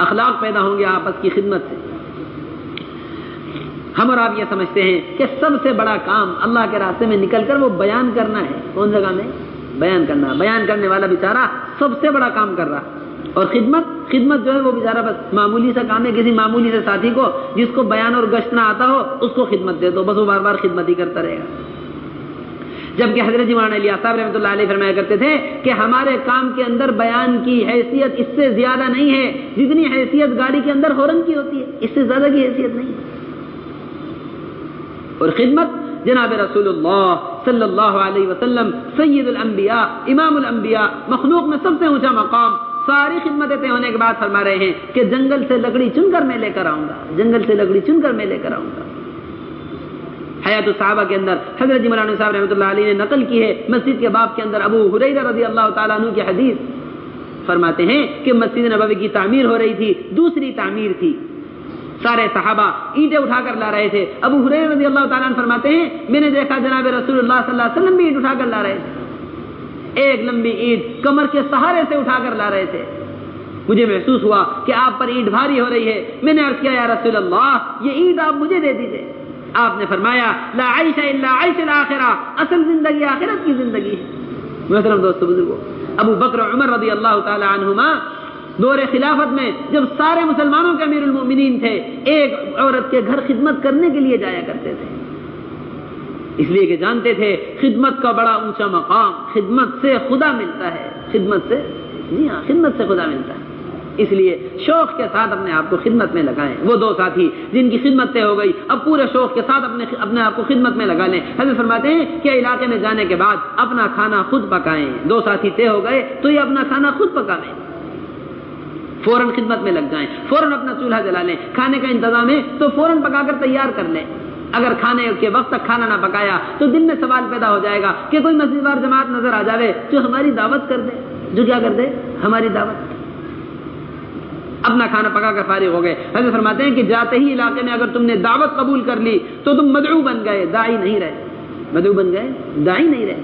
اخلاق پیدا ہوں گے آپس کی خدمت سے. ہم اور آپ یہ سمجھتے ہیں کہ سب سے بڑا کام اللہ کے راستے میں نکل کر وہ بیان کرنا ہے. کون جگہ میں؟ بیان کرنا. بیان کرنے والا بیچارہ سب سے بڑا کام کر رہا. اور خدمت جو ہے وہ بیچارہ بس معمولی سا کام ہے. کسی معمولی سے ساتھی کو جس کو بیان اور گشت نہ آتا ہو اس کو خدمت دے دو، بس وہ بار بار خدمت ہی کرتا رہے گا. جبکہ حضرت مولانا الیاس صاحب رحمۃ اللہ علیہ فرمایا کرتے تھے کہ ہمارے کام کے اندر بیان کی حیثیت اس سے زیادہ نہیں ہے جتنی حیثیت گاڑی کے اندر ہارن کی ہوتی ہے. اس سے زیادہ کی حیثیت نہیں. اور خدمت جناب رسول اللہ صلی اللہ علیہ وسلم سید الانبیاء، امام الانبیاء، مخلوق میں سب سے اونچا مقام. ساری خدمتیں طے ہونے کے بعد فرما رہے ہیں کہ جنگل سے لکڑی چن کر میں لے کر آؤں گا. جنگل سے لکڑی چن کر میں لے کر آؤں گا. حیات الصحابہ کے اندر حضرت مولانا صاحب رحمۃ اللہ علیہ نے نقل کی ہے مسجد کے باب کے اندر ابو ہریرہ رضی اللہ تعالیٰ عنہ کی حدیث. فرماتے ہیں کہ مسجد نبوی کی تعمیر ہو رہی تھی، دوسری تعمیر تھی. سارے صحابہ اینٹیں اٹھا کر لا رہے تھے. ابو ہریرہ رضی اللہ تعالیٰ عنہ فرماتے ہیں میں نے دیکھا جناب رسول اللہ صلی اللہ علیہ وسلم بھی اینٹ اٹھا کر لا رہے تھے. ایک لمبی اینٹ کمر کے سہارے سے اٹھا کر لا رہے تھے. مجھے محسوس ہوا کہ آپ پر اینٹ بھاری ہو رہی ہے. میں نے عرض کیا یا رسول اللہ یہ اینٹ آپ مجھے دے دیجئے. آپ نے فرمایا لا عیش الا عیش الاخرہ، اصل زندگی آخرت کی زندگی ہے. محترم دوستو بزرگوں، ابو بکر عمر رضی اللہ تعالی عنہما دور خلافت میں جب سارے مسلمانوں کے امیر المؤمنین تھے، ایک عورت کے گھر خدمت کرنے کے لیے جایا کرتے تھے. اس لیے کہ جانتے تھے خدمت کا بڑا اونچا مقام. خدمت سے خدا ملتا ہے. خدمت سے، جی ہاں، خدمت سے خدا ملتا ہے. اس لیے شوق کے ساتھ اپنے آپ کو خدمت میں لگائیں. وہ دو ساتھی جن کی خدمت طے ہو گئی اب پورے شوق کے ساتھ اپنے آپ کو خدمت میں لگا لیں. حضرت فرماتے ہیں کہ علاقے میں جانے کے بعد اپنا کھانا خود پکائیں. دو ساتھی طے ہو گئے تو یہ اپنا کھانا خود پکائیں. فوراً خدمت میں لگ جائیں. فوراً اپنا چولہا جلا لیں. کھانے کا انتظام ہے تو فوراً پکا کر تیار کر لیں. اگر کھانے کے وقت تک کھانا نہ پکایا تو دل میں سوال پیدا ہو جائے گا کہ کوئی مسجد وار جماعت نظر آ جاوے جو ہماری دعوت کر دے. جو کیا کر دے؟ ہماری دعوت. اپنا کھانا پکا کر فارغ ہو گئے. حضرت فرماتے ہیں کہ جاتے ہی علاقے میں اگر تم نے دعوت قبول کر لی تو تم مدعو بن گئے، داعی نہیں رہے. مدعو بن گئے، داعی نہیں رہے.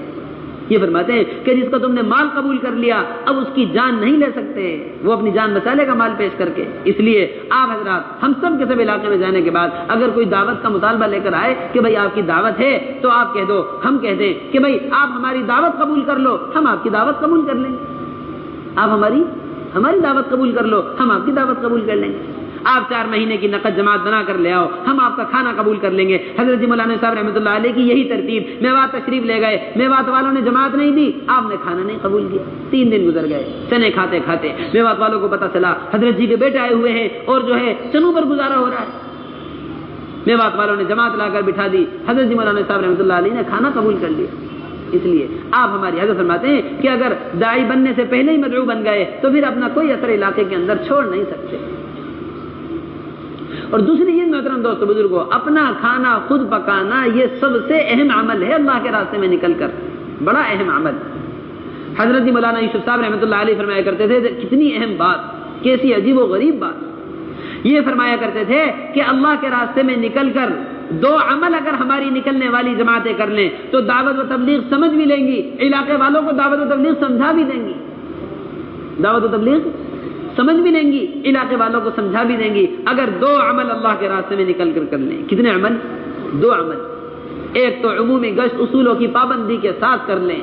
یہ فرماتے ہیں کہ جس کو تم نے مال قبول کر لیا اب اس کی جان نہیں لے سکتے. وہ اپنی جان بچا لے گا مال پیش کر کے. اس لیے آپ حضرات ہم سب کے سب علاقے میں جانے کے بعد اگر کوئی دعوت کا مطالبہ لے کر آئے کہ بھائی آپ کی دعوت ہے تو آپ کہہ دو، ہم کہہ دیں کہ بھائی آپ ہماری دعوت قبول کر لو، ہم آپ کی دعوت قبول کر لیں گے. آپ ہماری دعوت قبول کر لو، ہم آپ کی دعوت قبول کر لیں گے. آپ 4 مہینے کی نقد جماعت بنا کر لے آؤ، ہم آپ کا کھانا قبول کر لیں گے. حضرت مولانا صاحب رحمۃ اللہ علیہ کی یہی ترتیب. میوات تشریف لے گئے، میوات والوں نے جماعت نہیں دی، آپ نے کھانا نہیں قبول کیا. 3 دن گزر گئے چنے کھاتے کھاتے. میوات والوں کو پتہ چلا حضرت جی کے بیٹے آئے ہوئے ہیں اور جو ہے چنوں پر گزارا ہو رہا ہے. میوات والوں نے جماعت لا کر بٹھا دی. حضرت جی مولانا صاحب رحمۃ اللہ علیہ نے کھانا قبول کر لیا. اس لیے آپ ہماری حضرت فرماتے ہیں کہ اگر داعی بننے سے پہلے ہی مدعو بن گئے تو پھر اپنا کوئی اثر علاقے کے اندر چھوڑ نہیں سکتے. اور دوسری چیز محترم دوستو بزرگوں، اپنا کھانا خود پکانا یہ سب سے اہم عمل ہے اللہ کے راستے میں نکل کر. بڑا اہم عمل. حضرت مولانا یوسف صاحب رحمۃ اللہ علیہ فرمایا کرتے تھے، کتنی اہم بات، کیسی عجیب و غریب بات، یہ فرمایا کرتے تھے کہ اللہ کے راستے میں نکل کر دو عمل اگر ہماری نکلنے والی جماعتیں کر لیں تو دعوت و تبلیغ سمجھ بھی لیں گی، علاقے والوں کو دعوت و تبلیغ سمجھا بھی دیں گی، دعوت و تبلیغ سمجھ بھی لیں گی، علاقے والوں کو سمجھا بھی دیں گی، اگر دو عمل اللہ کے راستے میں نکل کر لیں۔ کتنے عمل؟ دو عمل، ایک تو عمومی گشت اصولوں کی پابندی کے ساتھ کر لیں،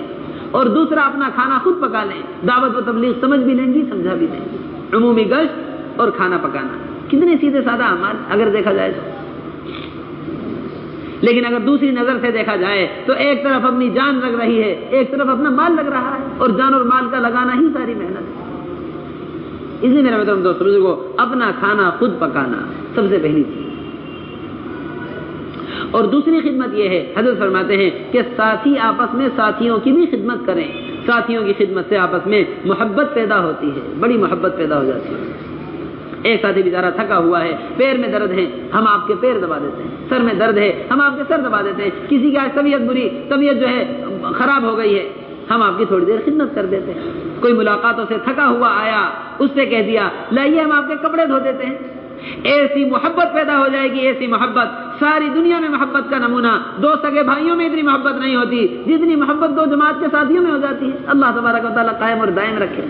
اور دوسرا اپنا کھانا خود پکا لیں، دعوت و تبلیغ سمجھ بھی لیں گی، سمجھا بھی دیں گی۔ عمومی گشت اور کھانا پکانا، کتنے سیدھے سادہ اعمال اگر دیکھا جائے تو۔ لیکن اگر دوسری نظر سے دیکھا جائے تو ایک طرف اپنی جان لگ رہی ہے، ایک طرف اپنا مال لگ رہا ہے، اور جان اور مال کا لگانا ہی ساری محنت ہے۔ اس لیے میرے محترم دوستو بزرگو، اپنا کھانا خود پکانا سب سے پہلی چیز، اور دوسری خدمت یہ ہے، حضرت فرماتے ہیں کہ ساتھی آپس میں ساتھیوں کی بھی خدمت کریں، ساتھیوں کی خدمت سے آپس میں محبت پیدا ہوتی ہے، بڑی محبت پیدا ہو جاتی ہے۔ ایک ساتھی بیچارہ تھکا ہوا ہے، پیر میں درد ہے، ہم آپ کے پیر دبا دیتے ہیں، سر میں درد ہے، ہم آپ کے سر دبا دیتے ہیں، کسی کی آج طبیعت جو ہے خراب ہو گئی ہے، ہم آپ کی تھوڑی دیر خدمت کر دیتے ہیں۔ کوئی ملاقاتوں سے تھکا ہوا آیا، اس سے کہہ دیا لائیے ہم آپ کے کپڑے دھو دیتے ہیں، ایسی محبت پیدا ہو جائے گی، ایسی محبت، ساری دنیا میں محبت کا نمونہ دو سگے بھائیوں میں اتنی محبت نہیں ہوتی جتنی محبت دو جماعت کے ساتھیوں میں ہو جاتی ہے۔ اللہ تبارک و تعالیٰ قائم اور دائم رکھے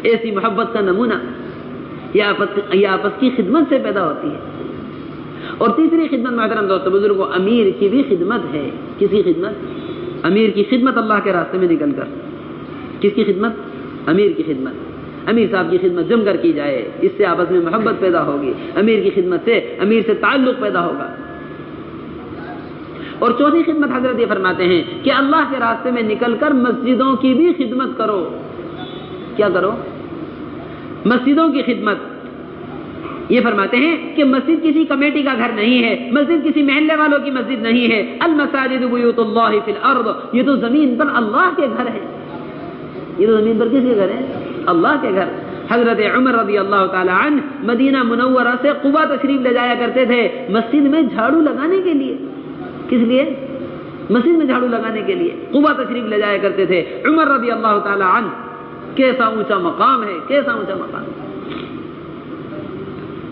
ایسی محبت کا نمونہ، یہ آپس کی خدمت سے پیدا ہوتی ہے۔ اور تیسری خدمت محترم دوستو بزرگوں، امیر کی بھی خدمت ہے۔ کس کی خدمت؟ امیر کی خدمت، اللہ کے راستے میں نکل کر۔ کس کی خدمت؟ امیر کی خدمت۔ امیر صاحب کی خدمت جم کر کی جائے، اس سے آپس میں محبت پیدا ہوگی، امیر کی خدمت سے امیر سے تعلق پیدا ہوگا۔ اور چوتھی خدمت حضرت یہ فرماتے ہیں کہ اللہ کے راستے میں نکل کر مسجدوں کی بھی خدمت کرو۔ کیا کرو؟ مسجدوں کی خدمت۔ یہ فرماتے ہیں کہ مسجد کسی کمیٹی کا گھر نہیں ہے، مسجد کسی محلے والوں کی مسجد نہیں ہے، المساجد بیوت اللہ فی الارض، یہ تو زمین پر اللہ کے گھر ہے۔ یہ تو زمین پر کس کے گھر ہے؟ اللہ کے گھر۔ حضرت عمر رضی اللہ تعالی عنہ مدینہ منورہ سے قباء تشریف لے جایا کرتے تھے مسجد میں جھاڑو لگانے کے لیے۔ کس لیے؟ مسجد میں جھاڑو لگانے کے لیے قباء تشریف لے جایا کرتے تھے عمر رضی اللہ تعالی عنہ۔ کیسا اونچا مقام ہے، کیسا اونچا مقام ہے۔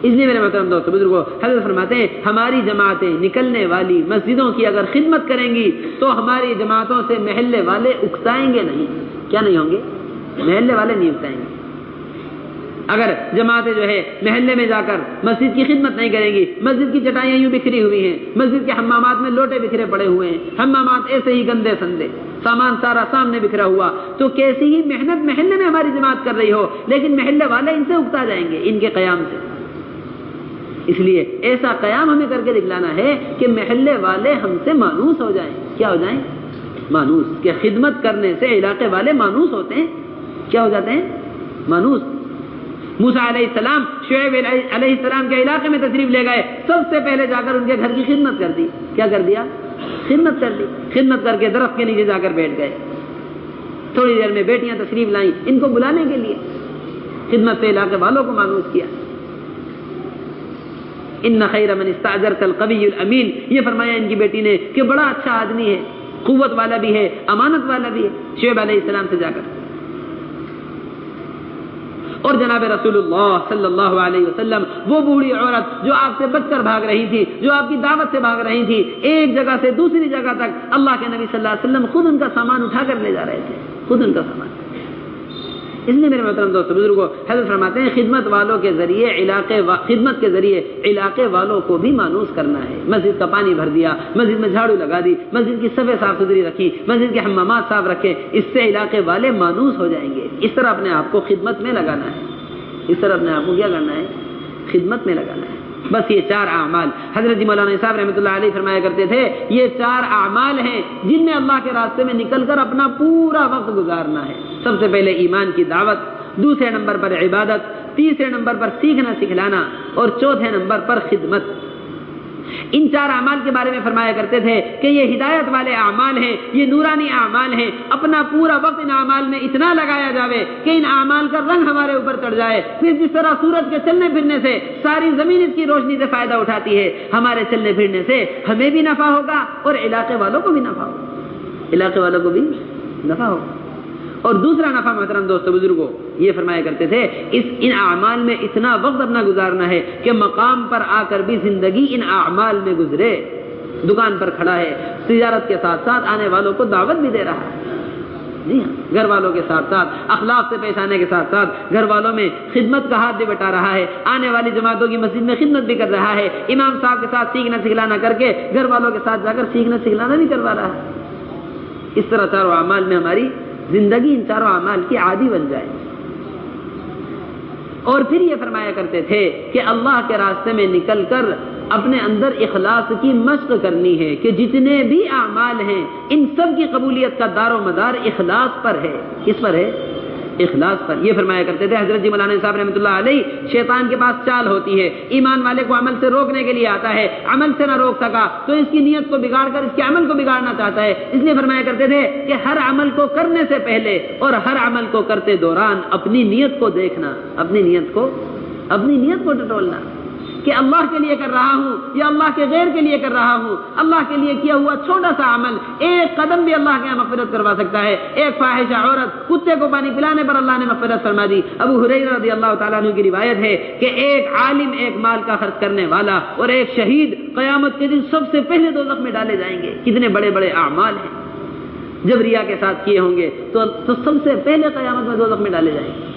اس لیے میرے محترم دوستو بزرگوں، حضرت فرماتے ہیں ہماری جماعتیں نکلنے والی مسجدوں کی اگر خدمت کریں گی تو ہماری جماعتوں سے محلے والے اکتائیں گے نہیں۔ کیا نہیں ہوں گے؟ محلے والے نہیں اکتائیں گے۔ اگر جماعتیں جو ہے محلے میں جا کر مسجد کی خدمت نہیں کریں گی، مسجد کی چٹائیاں یوں بکھری ہوئی ہیں، مسجد کے حمامات میں لوٹے بکھرے پڑے ہوئے ہیں، حمامات ایسے ہی گندے سندے، سامان سارا سامنے بکھرا ہوا، تو کیسی ہی محنت محلے میں ہماری جماعت کر رہی ہو لیکن محلے والے ان سے اکتا جائیں گے ان کے قیام سے۔ اس لیے ایسا قیام ہمیں کر کے دکھلانا ہے کہ محلے والے ہم سے مانوس ہو جائیں۔ کیا ہو جائیں؟ مانوس۔ کہ خدمت کرنے سے علاقے والے مانوس ہوتے ہیں۔ کیا ہو جاتے ہیں؟ مانوس۔ موسیٰ علیہ السلام شعیب علیہ السلام کے علاقے میں تشریف لے گئے، سب سے پہلے جا کر ان کے گھر کی خدمت کر دی۔ کیا کر دیا؟ خدمت کر دی۔ خدمت کر کے درخت کے نیچے جا کر بیٹھ گئے، تھوڑی دیر میں بیٹیاں تشریف لائیں ان کو بلانے کے لیے، خدمت سے علاقے والوں کو مانوس کیا۔ ان خیر من استاجرت القوی الامین، یہ فرمایا ان کی بیٹی نے کہ بڑا اچھا آدمی ہے، قوت والا بھی ہے، امانت والا بھی ہے، شعیب علیہ السلام سے جا کر۔ اور جناب رسول اللہ صلی اللہ علیہ وسلم، وہ بوڑھی عورت جو آپ سے بچ کر بھاگ رہی تھی، جو آپ کی دعوت سے بھاگ رہی تھی، ایک جگہ سے دوسری جگہ تک اللہ کے نبی صلی اللہ علیہ وسلم خود ان کا سامان اٹھا کر لے جا رہے تھے، خود ان کا سامان۔ اس لیے میرے محترم دوستو بزرگوں، حضرت فرماتے ہیں خدمت والوں کے ذریعے خدمت کے ذریعے علاقے والوں کو بھی مانوس کرنا ہے۔ مسجد کا پانی بھر دیا، مسجد میں جھاڑو لگا دی، مسجد کی صفیں صاف ستھری رکھی، مسجد کے حمامات صاف رکھے، اس سے علاقے والے مانوس ہو جائیں گے۔ اس طرح اپنے آپ کو خدمت میں لگانا ہے، اس طرح اپنے آپ کو کیا کرنا ہے؟ خدمت میں لگانا ہے۔ بس یہ چار اعمال حضرت مولانا صاحب رحمۃ اللہ علیہ فرمایا کرتے تھے، یہ چار اعمال ہیں جن میں اللہ کے راستے میں نکل کر اپنا پورا وقت گزارنا ہے۔ سب سے پہلے ایمان کی دعوت، دوسرے نمبر پر عبادت، تیسرے نمبر پر سیکھنا سکھلانا، اور چوتھے نمبر پر خدمت۔ ان چار اعمال کے بارے میں فرمایا کرتے تھے کہ یہ ہدایت والے اعمال ہیں، یہ نورانی اعمال ہیں، اپنا پورا وقت ان اعمال میں اتنا لگایا جاوے کہ ان اعمال کا رنگ ہمارے اوپر چڑھ جائے، پھر جس طرح سورج کے چلنے پھرنے سے ساری زمین اس کی روشنی سے فائدہ اٹھاتی ہے، ہمارے چلنے پھرنے سے ہمیں بھی نفع ہوگا اور علاقے والوں کو بھی نفع ہوگا، علاقے والوں کو بھی نفع ہوگا۔ اور دوسرا نفع محترم دوستو بزرگوں یہ فرمایا کرتے تھے ان اعمال میں اتنا وقت اپنا گزارنا ہے کہ مقام پر آ کر بھی زندگی ان اعمال میں گزرے. دکان پر کھڑا ہے، تجارت کے ساتھ ساتھ آنے والوں کو دعوت بھی دے رہا ہے، جی ہاں، گھر والوں کے ساتھ ساتھ اخلاق سے پیش آنے کے ساتھ ساتھ گھر والوں میں خدمت کا ہاتھ بھی بٹا رہا ہے، آنے والی جماعتوں کی مسجد میں خدمت بھی کر رہا ہے، امام صاحب کے ساتھ سیکھنا سکھلانا کر کے گھر والوں کے ساتھ جا کر سیکھنا سکھلانا بھی کروا رہا ہے. اس طرح چاروں اعمال میں ہماری زندگی ان چاروں اعمال کی عادی بن جائے. اور پھر یہ فرمایا کرتے تھے کہ اللہ کے راستے میں نکل کر اپنے اندر اخلاص کی مشق کرنی ہے کہ جتنے بھی اعمال ہیں ان سب کی قبولیت کا دار و مدار اخلاص پر ہے. کس پر ہے؟ اخلاص پر. یہ فرمایا کرتے تھے حضرت جی مولانا صاحب رحمۃ اللہ علیہ، شیطان کے پاس چال ہوتی ہے، ایمان والے کو عمل سے روکنے کے لیے آتا ہے، عمل سے نہ روک سکا تو اس کی نیت کو بگاڑ کر اس کے عمل کو بگاڑنا چاہتا ہے. اس لیے فرمایا کرتے تھے کہ ہر عمل کو کرنے سے پہلے اور ہر عمل کو کرتے دوران اپنی نیت کو دیکھنا، اپنی نیت کو ٹٹولنا کہ اللہ کے لیے کر رہا ہوں یا اللہ کے غیر کے لیے کر رہا ہوں. اللہ کے لیے کیا ہوا چھوٹا سا عمل ایک قدم بھی اللہ کے یہاں مغفرت کروا سکتا ہے. ایک فاحشہ عورت کتے کو پانی پلانے پر اللہ نے مغفرت فرما دی. ابو ہریرہ رضی اللہ تعالیٰ عنہ کی روایت ہے کہ ایک عالم ایک مال کا خرچ کرنے والا اور ایک شہید قیامت کے دن سب سے پہلے دوزخ میں ڈالے جائیں گے. کتنے بڑے بڑے اعمال ہیں، جب ریا کے ساتھ کیے ہوں گے تو سب سے پہلے قیامت میں دوزخ میں ڈالے جائیں گے.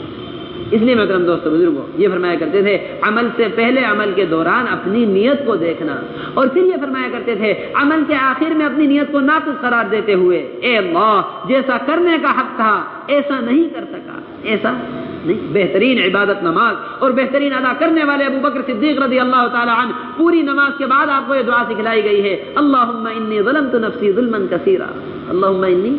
اس لیے محترم دوستو بزرگوں یہ فرمایا کرتے تھے عمل سے پہلے عمل کے دوران اپنی نیت کو دیکھنا، اور پھر یہ فرمایا کرتے تھے عمل کے آخر میں اپنی نیت کو ناقص قرار دیتے ہوئے اے اللہ جیسا کرنے کا حق تھا ایسا نہیں کر سکا، ایسا نہیں. بہترین عبادت نماز اور بہترین ادا کرنے والے ابو بکر صدیق رضی اللہ تعالی عنہ پوری نماز کے بعد آپ کو یہ دعا سکھلائی گئی ہے اللہم انی ظلمت نفسی ظلما کثیرا، اللہم انی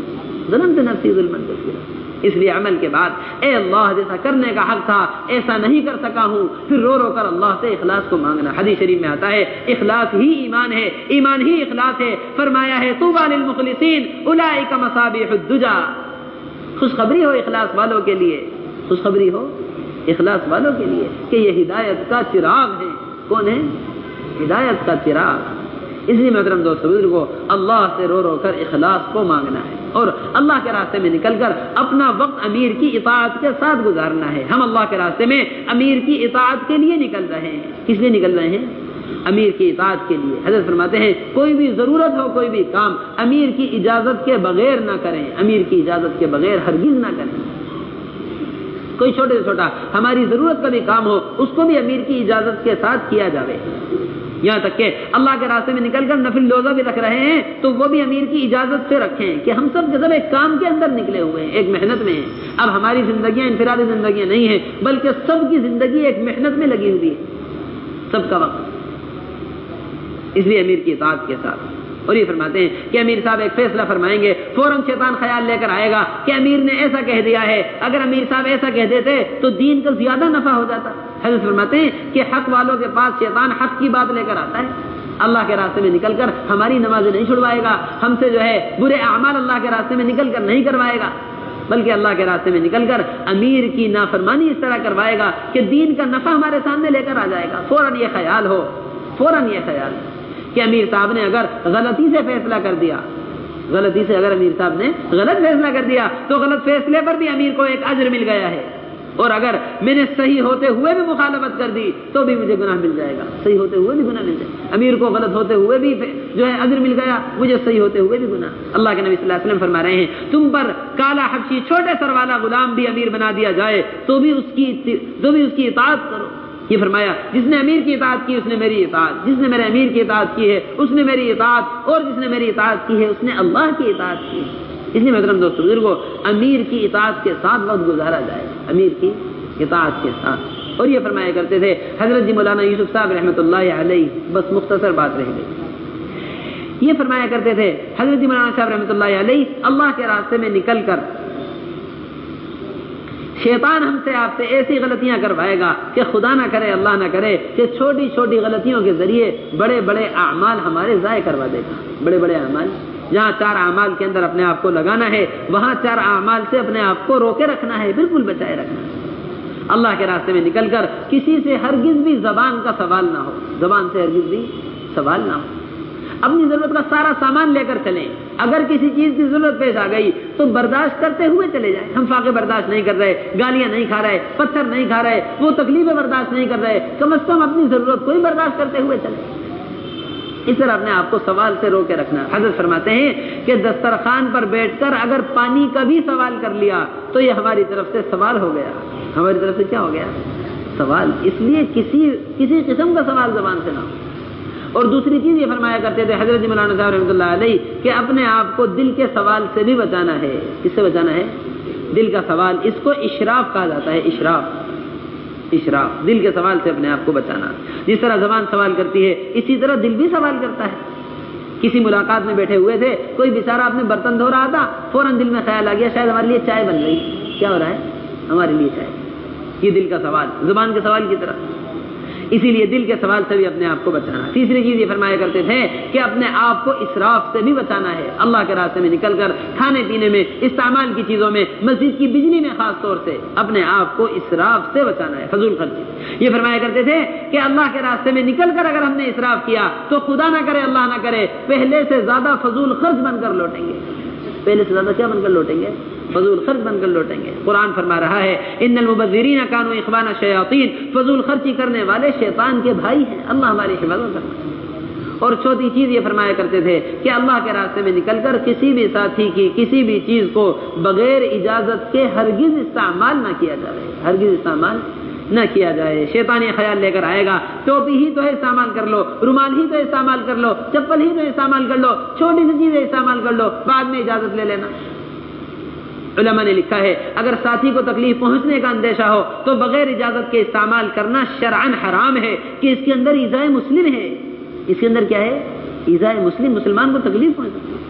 ظلمت نفسی ظلما کثیرا. اس لیے عمل کے بعد اے اللہ جیسا کرنے کا حق تھا ایسا نہیں کر سکا ہوں، پھر رو رو کر اللہ سے اخلاص کو مانگنا. حدیث شریف میں آتا ہے اخلاص ہی ایمان ہے، ایمان ہی اخلاص ہے. فرمایا ہے طوبی للمخلصین اولئک مصابیح الدجا. خوشخبری ہو اخلاص والوں کے لیے، خوشخبری ہو اخلاص والوں کے لیے کہ یہ ہدایت کا چراغ ہے. کون ہے؟ ہدایت کا چراغ. اس لیے محترم دوستو بزرگوں اللہ سے رو رو کر اخلاص کو مانگنا ہے اور اللہ کے راستے میں نکل کر اپنا وقت امیر کی اطاعت کے ساتھ گزارنا ہے. ہم اللہ کے راستے میں امیر کی اطاعت کے لیے نکل رہے ہیں. کس لیے نکل رہے ہیں؟ امیر کی اطاعت کے لیے. حضرت فرماتے ہیں کوئی بھی ضرورت ہو کوئی بھی کام امیر کی اجازت کے بغیر نہ کریں، امیر کی اجازت کے بغیر ہرگز نہ کریں. کوئی چھوٹے سے چھوٹا ہماری ضرورت کا بھی کام ہو اس کو بھی امیر کی اجازت کے ساتھ کیا جاوے. یہاں تک کہ اللہ کے راستے میں نکل کر نفل روزہ بھی رکھ رہے ہیں تو وہ بھی امیر کی اجازت سے رکھیں کہ ہم سب کے سب ایک کام کے اندر نکلے ہوئے ہیں، ایک محنت میں ہیں. اب ہماری زندگیاں انفرادی زندگیاں نہیں ہیں بلکہ سب کی زندگی ایک محنت میں لگی ہوئی ہے، سب کا وقت. اس لیے امیر کی اطاعت کے ساتھ. اور یہ فرماتے ہیں کہ امیر صاحب ایک فیصلہ فرمائیں گے فوراً شیطان خیال لے کر آئے گا کہ امیر نے ایسا کہہ دیا ہے، اگر امیر صاحب ایسا کہہ دیتے تو دین کا زیادہ نفع ہو جاتا. حضرت فرماتے ہیں کہ حق والوں کے پاس شیطان حق کی بات لے کر آتا ہے. اللہ کے راستے میں نکل کر ہماری نمازیں نہیں چھڑوائے گا، ہم سے جو ہے برے اعمال اللہ کے راستے میں نکل کر نہیں کروائے گا، بلکہ اللہ کے راستے میں نکل کر امیر کی نافرمانی اس طرح کروائے گا کہ دین کا نفع ہمارے سامنے لے کر آ جائے گا. فوراً یہ خیال کہ امیر صاحب نے اگر غلطی سے فیصلہ کر دیا، غلطی سے اگر امیر صاحب نے غلط فیصلہ کر دیا تو غلط فیصلے پر بھی امیر کو ایک اجر مل گیا ہے، اور اگر میں نے صحیح ہوتے ہوئے بھی مخالفت کر دی تو بھی مجھے گناہ مل جائے گا، صحیح ہوتے ہوئے بھی گناہ مل جائے گا. امیر کو غلط ہوتے ہوئے بھی جو ہے اجر مل گیا، مجھے صحیح ہوتے ہوئے بھی گناہ. اللہ کے نبی صلی اللہ علیہ وسلم فرما رہے ہیں تم پر کالا حبشی چھوٹے سر والا غلام بھی امیر بنا دیا جائے تو بھی اس کی اطاعت کرو. یہ فرمایا جس نے امیر کی اطاعت کی اس نے میری اطاعت، جس نے میرے امیر کی اطاعت کی ہے اس نے میری اطاعت، اور جس نے میری اطاعت کی ہے اس نے اللہ کی اطاعت کی. اس لیے محترم دوستو بزرگوں امیر کی اطاعت کے ساتھ وقت گزارا جائے، امیر کی اطاعت کے ساتھ. اور یہ فرمایا کرتے تھے حضرت جی مولانا یوسف صاحب رحمۃ اللہ علیہ، بس مختصر بات رہ گئی. یہ فرمایا کرتے تھے حضرت جی مولانا صاحب رحمۃ اللہ علیہ اللہ کے راستے میں نکل کر شیطان ہم سے آپ سے ایسی غلطیاں کروائے گا کہ خدا نہ کرے اللہ نہ کرے کہ چھوٹی چھوٹی غلطیوں کے ذریعے بڑے بڑے اعمال ہمارے ضائع کروا دے گا. بڑے بڑے اعمال جہاں 4 اعمال کے اندر اپنے آپ کو لگانا ہے وہاں 4 اعمال سے اپنے آپ کو روکے رکھنا ہے، بالکل بچائے رکھنا ہے. اللہ کے راستے میں نکل کر کسی سے ہرگز بھی زبان کا سوال نہ ہو، زبان سے ہرگز بھی سوال نہ ہو. اپنی ضرورت کا سارا سامان لے کر چلیں، اگر کسی چیز کی ضرورت پیش آ گئی تو برداشت کرتے ہوئے چلے جائیں. ہم فاقے برداشت نہیں کر رہے, گالیاں نہیں کھا رہے, پتھر نہیں کھا رہے, وہ تکلیفیں برداشت نہیں کر رہے, کم از کم اپنی ضرورت کو ہی برداشت کرتے ہوئے چلے. اس طرح اپنے آپ کو سوال سے رو کے رکھنا. حضرت فرماتے ہیں کہ دسترخوان پر بیٹھ کر اگر پانی کا بھی سوال کر لیا تو یہ ہماری طرف سے سوال ہو گیا. ہماری طرف سے کیا ہو گیا؟ سوال. اس لیے کسی قسم کا سوال زبان سے نہ ہو. اور دوسری چیز یہ فرمایا کرتے تھے حضرت مولانا صاحب رحمۃ اللہ علیہ کہ اپنے آپ کو دل کے سوال سے بھی بچانا ہے. کس سے بچانا ہے؟ دل کا سوال. اس کو اشراف کہا جاتا ہے. اشراف دل کے سوال سے اپنے آپ کو بچانا. جس طرح زبان سوال کرتی ہے اسی طرح دل بھی سوال کرتا ہے. کسی ملاقات میں بیٹھے ہوئے تھے, کوئی بیچارہ اپنے برتن دھو رہا تھا, فوراً دل میں خیال آ گیا شاید ہمارے لیے چائے بن رہی. کیا ہو رہا ہے؟ ہمارے لیے چائے. یہ دل کا سوال, زبان کے سوال کی طرح. اسی لیے دل کے سوال سے بھی اپنے آپ کو بچانا. تیسری چیز یہ فرمایا کرتے تھے کہ اپنے آپ کو اسراف سے بھی بچانا ہے. اللہ کے راستے میں نکل کر کھانے پینے میں, استعمال کی چیزوں میں, مسجد کی بجلی میں خاص طور سے اپنے آپ کو اسراف سے بچانا ہے, فضول خرچی. یہ فرمایا کرتے تھے کہ اللہ کے راستے میں نکل کر اگر ہم نے اسراف کیا تو خدا نہ کرے, اللہ نہ کرے, پہلے سے زیادہ فضول خرچ بن کر لوٹیں گے. پہلے سے زیادہ کیا بن کر لوٹیں گے؟ فضول خرچ بن کر لوٹیں گے. قرآن فرما رہا ہے ان المبذرین کانوا اخوان الشیاطین, فضول خرچی کرنے والے شیطان کے بھائی ہیں. اللہ ہماری حفاظت کرے. اور چوتھی چیز یہ فرمایا کرتے تھے کہ اللہ کے راستے میں نکل کر کسی بھی ساتھی کی کسی بھی چیز کو بغیر اجازت کے ہرگز استعمال نہ کیا جائے. ہرگز استعمال نہ کیا جائے. شیطان یہ خیال لے کر آئے گا ٹوپی ہی تو ہے استعمال کر لو, رومال ہی تو استعمال کر لو, چپل ہی تو استعمال کر لو, چھوٹی سی چیزیں استعمال کر لو, بعد میں اجازت لے لینا. علماء نے لکھا ہے اگر ساتھی کو تکلیف پہنچنے کا اندیشہ ہو تو بغیر اجازت کے استعمال کرنا شرعاً حرام ہے کہ اس کے اندر ایذائے مسلم ہے. اس کے اندر کیا ہے؟ ایذائے مسلم, مسلمان کو تکلیف پہنچ سکتی ہے.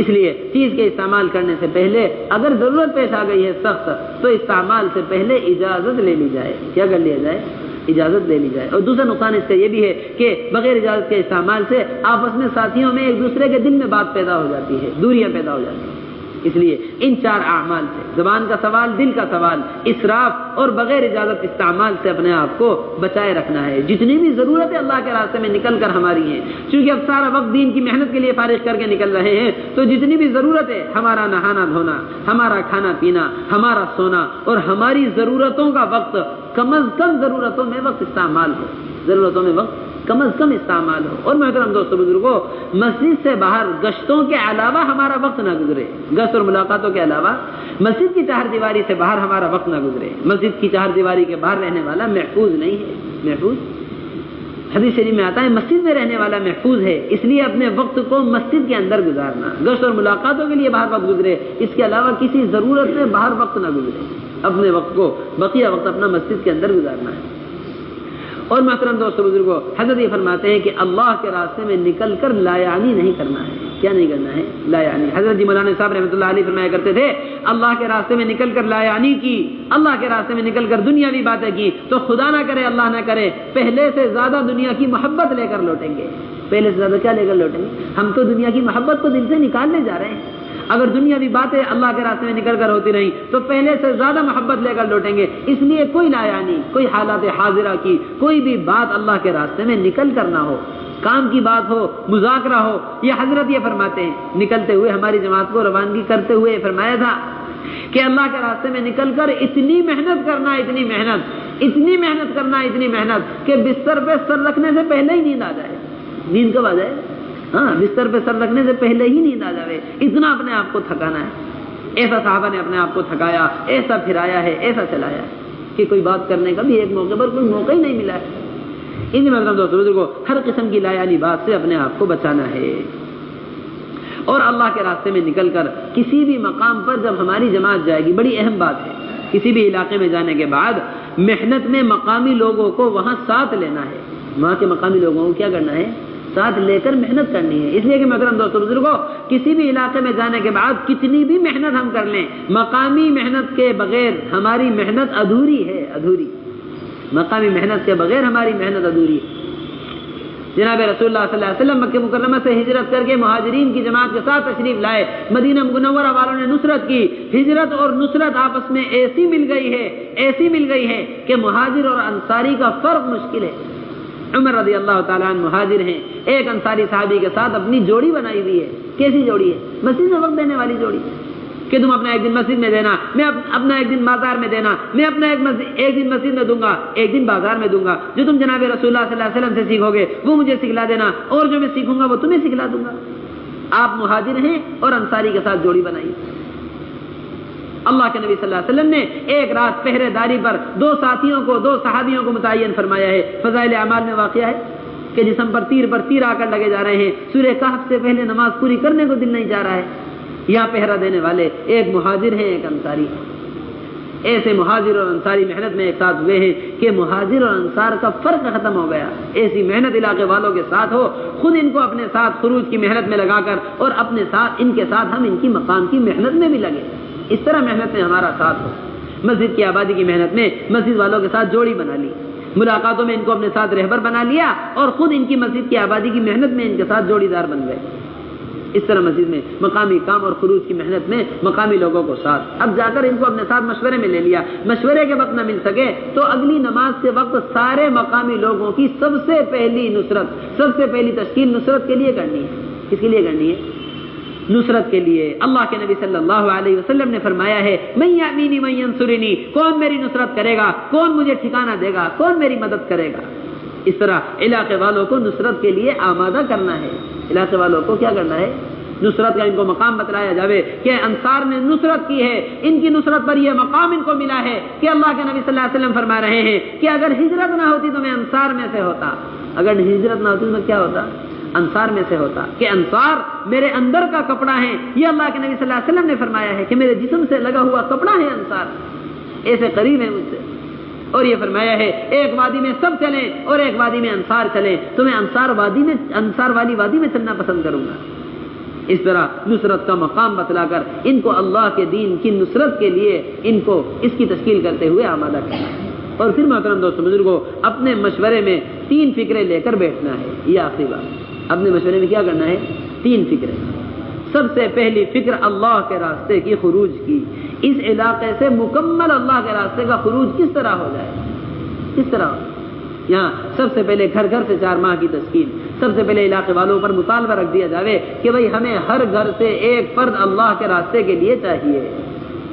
اس لیے چیز کے استعمال کرنے سے پہلے اگر ضرورت پیش آ گئی ہے سخت تو استعمال سے پہلے اجازت لے لی جائے. کیا کر لیا جائے؟ اجازت لے لی جائے. اور دوسرا نقصان اس کا یہ بھی ہے کہ بغیر اجازت کے استعمال سے آپس میں ساتھیوں میں ایک دوسرے کے دل میں بات پیدا ہو جاتی ہے, دوریاں پیدا ہو جاتی ہیں. اس لیے ان چار اعمال سے, زبان کا سوال, دل کا سوال, اسراف اور بغیر اجازت استعمال سے اپنے آپ کو بچائے رکھنا ہے. جتنی بھی ضرورت ہے اللہ کے راستے میں نکل کر ہماری ہیں, چونکہ اب سارا وقت دین کی محنت کے لیے فارغ کر کے نکل رہے ہیں, تو جتنی بھی ضرورت ہے, ہمارا نہانا دھونا, ہمارا کھانا پینا, ہمارا سونا اور ہماری ضرورتوں کا وقت کم از کم ضرورتوں میں وقت استعمال ہو. ضرورتوں میں وقت کم از کم استعمال ہو. اور محترم دوستو بزرگوں, مسجد سے باہر گشتوں کے علاوہ ہمارا وقت نہ گزرے. گشت اور ملاقاتوں کے علاوہ مسجد کی چہار دیواری سے باہر ہمارا وقت نہ گزرے. مسجد کی چہار دیواری کے باہر رہنے والا محفوظ نہیں ہے. محفوظ حدیث شریف میں آتا ہے مسجد میں رہنے والا محفوظ ہے. اس لیے اپنے وقت کو مسجد کے اندر گزارنا. گشت اور ملاقاتوں کے لیے باہر وقت گزرے, اس کے علاوہ کسی ضرورت میں باہر وقت نہ گزرے. اپنے وقت کو, بقیہ وقت اپنا مسجد کے اندر گزارنا ہے. اور محترم دوستو بزرگوں, حضرت یہ فرماتے ہیں کہ اللہ کے راستے میں نکل کر لا یعنی نہیں کرنا ہے. کیا نہیں کرنا ہے؟ لا یعنی. حضرت مولانا صاحب رحمۃ اللہ علیہ فرمایا کرتے تھے اللہ کے راستے میں نکل کر لا یعنی کی, اللہ کے راستے میں نکل کر دنیاوی باتیں کی تو خدا نہ کرے, اللہ نہ کرے, پہلے سے زیادہ دنیا کی محبت لے کر لوٹیں گے. پہلے سے زیادہ کیا لے کر لوٹیں گے؟ ہم تو دنیا کی محبت کو دل سے نکالنے جا رہے ہیں. اگر دنیاوی باتیں اللہ کے راستے میں نکل کر ہوتی رہیں تو پہلے سے زیادہ محبت لے کر لوٹیں گے. اس لیے کوئی لا یعنی, کوئی حالات حاضرہ کی کوئی بھی بات اللہ کے راستے میں نکل کر نہ ہو. کام کی بات ہو, مذاکرہ ہو. یہ حضرت یہ فرماتے ہیں, نکلتے ہوئے ہماری جماعت کو روانگی کرتے ہوئے فرمایا تھا کہ اللہ کے راستے میں نکل کر اتنی محنت کرنا, اتنی محنت کرنا, اتنی محنت کہ بستر پہ سر رکھنے سے پہلے ہی نیند آ جائے. نیند کب آ جائے؟ ہاں, بستر پہ سر رکھنے سے پہلے ہی نیند آ جائے. اتنا اپنے آپ کو تھکانا ہے. ایسا صحابہ نے اپنے آپ کو تھکایا, ایسا پھرایا ہے, ایسا چلایا کہ کوئی بات کرنے کا بھی ایک موقع پر کوئی موقع ہی نہیں ملا ہے. ان محترم دوستوں کو ہر قسم کی لا یعنی بات سے اپنے آپ کو بچانا ہے. اور اللہ کے راستے میں نکل کر کسی بھی مقام پر جب ہماری جماعت جائے گی, بڑی اہم بات ہے, کسی بھی علاقے میں جانے کے بعد محنت میں مقامی لوگوں کو وہاں ساتھ لینا ہے. وہاں کے مقامی لوگوں کو کیا کرنا ہے؟ ساتھ لے کر محنت کرنی ہے. اس لیے کہ محترم دوستو بزرگوں, کسی بھی علاقے میں جانے کے بعد کتنی بھی محنت ہم کر لیں, مقامی محنت کے بغیر ہماری محنت ادھوری ہے. ادھوری, مقامی محنت کے بغیر ہماری محنت ادھوری ہے. جناب رسول اللہ صلی اللہ علیہ وسلم مکہ مکرمہ سے ہجرت کر کے مہاجرین کی جماعت کے ساتھ تشریف لائے. مدینہ منورہ والوں نے نصرت کی. ہجرت اور نصرت آپس میں ایسی مل گئی ہے کہ مہاجر اور انصاری کا فرق مشکل ہے. عمر رضی اللہ تعالیٰ عنہ مہاجر ہیں, ایک انصاری صحابی کے ساتھ اپنی جوڑی بنائی ہوئی ہے. کیسی جوڑی ہے؟ مسجد میں وقت دینے والی جوڑی کہ تم اپنا ایک دن مسجد میں دینا، میں اپنا ایک دن بازار میں دینا، میں اپنا ایک دن مسجد میں دوں گا، ایک دن بازار میں دوں گا، جو تم جناب رسول اللہ صلی اللہ علیہ وسلم سے سیکھو گے وہ مجھے سکھلا دینا، اور جو میں سیکھوں گا وہ تمہیں سکھلا دوں گا۔ آپ مہاجر ہیں اور انصاری کے ساتھ جوڑی بنائی۔ اللہ کے نبی صلی اللہ علیہ وسلم نے ایک رات پہرے داری پر دو صحابیوں کو متعین فرمایا ہے۔ فضائل اعمال میں واقعہ ہے کہ جسم پر تیر آ کر لگے جا رہے ہیں، سورہ کہف سے پہلے نماز پوری کرنے کو دل نہیں چاہ رہا ہے، یہاں پہرا دینے والے ایک مہاجر ہیں ایک انصاری۔ ایسے مہاجر اور انصاری محنت میں ایک ساتھ ہوئے ہیں کہ مہاجر اور انصار کا فرق ختم ہو گیا۔ ایسی محنت علاقے والوں کے ساتھ ہو، خود ان کو اپنے ساتھ خروج کی محنت میں لگا کر اور اپنے ساتھ ان کے ساتھ ہم ان کی مقام کی محنت میں بھی لگے، اس طرح محنت میں ہمارا ساتھ ہو۔ مسجد کی آبادی کی محنت میں مسجد والوں کے ساتھ جوڑی بنا لی، ملاقاتوں میں ان کو اپنے ساتھ رہبر بنا لیا اور خود ان کی مسجد کی آبادی کی محنت میں ان کے ساتھ جوڑی دار بن گئے۔ اس طرح مسجد میں مقامی کام اور خروج کی محنت میں مقامی لوگوں کو ساتھ، اب جا کر ان کو اپنے ساتھ مشورے میں لے لیا، مشورے کے وقت نہ مل سکے تو اگلی نماز کے وقت سارے مقامی لوگوں کی سب سے پہلی نصرت، سب سے پہلی تشکیل نصرت کے لیے کرنی ہے۔ کس کے لیے کرنی ہے؟ نصرت کے لیے۔ اللہ کے نبی صلی اللہ علیہ وسلم نے فرمایا ہے من یأمینی من ینصرنی، کون میری نصرت کرے گا، کون مجھے ٹھکانہ دے گا، کون میری مدد کرے گا۔ اس طرح علاقے والوں کو نصرت کے لیے آمادہ کرنا ہے۔ علاقے والوں کو کیا کرنا ہے؟ نصرت کا ان کو مقام بتلایا جاوے کہ انصار نے نصرت کی ہے، ان کی نصرت پر یہ مقام ان کو ملا ہے کہ اللہ کے نبی صلی اللہ علیہ وسلم فرما رہے ہیں کہ اگر ہجرت نہ ہوتی تو میں انصار میں سے ہوتا، اگر ہجرت نہ ہوتی تو میں کیا ہوتا؟ انصار میں سے ہوتا، کہ انصار میرے اندر کا کپڑا ہے۔ یہ اللہ کے نبی صلی اللہ علیہ وسلم نے فرمایا ہے کہ میرے جسم سے لگا ہوا کپڑا ہے انصار، ایسے قریب ہیں مجھ سے۔ اور یہ فرمایا ہے ایک وادی میں سب چلیں اور ایک وادی میں انصار چلیں، تو میں انصار والی وادی میں چلنا پسند کروں گا۔ اس طرح نصرت کا مقام بتلا کر ان کو اللہ کے دین کی نصرت کے لیے ان کو اس کی تشکیل کرتے ہوئے آمادہ کرنا ہے۔ اور پھر محترم دوستو بزرگوں، اپنے مشورے میں 3 فکریں لے کر بیٹھنا ہے۔ یہ آخری بات، اپنے مشورے میں کیا کرنا ہے؟ 3 فکریں۔ سب سے پہلی فکر اللہ کے راستے کی خروج کی، اس علاقے سے مکمل اللہ کے راستے کا خروج کس طرح ہو جائے، کس طرح ہو۔ یہاں سب سے پہلے گھر گھر سے 4 ماہ کی تشکیل، سب سے پہلے علاقے والوں پر مطالبہ رکھ دیا جاوے کہ بھئی ہمیں ہر گھر سے ایک فرد اللہ کے راستے کے لیے چاہیے۔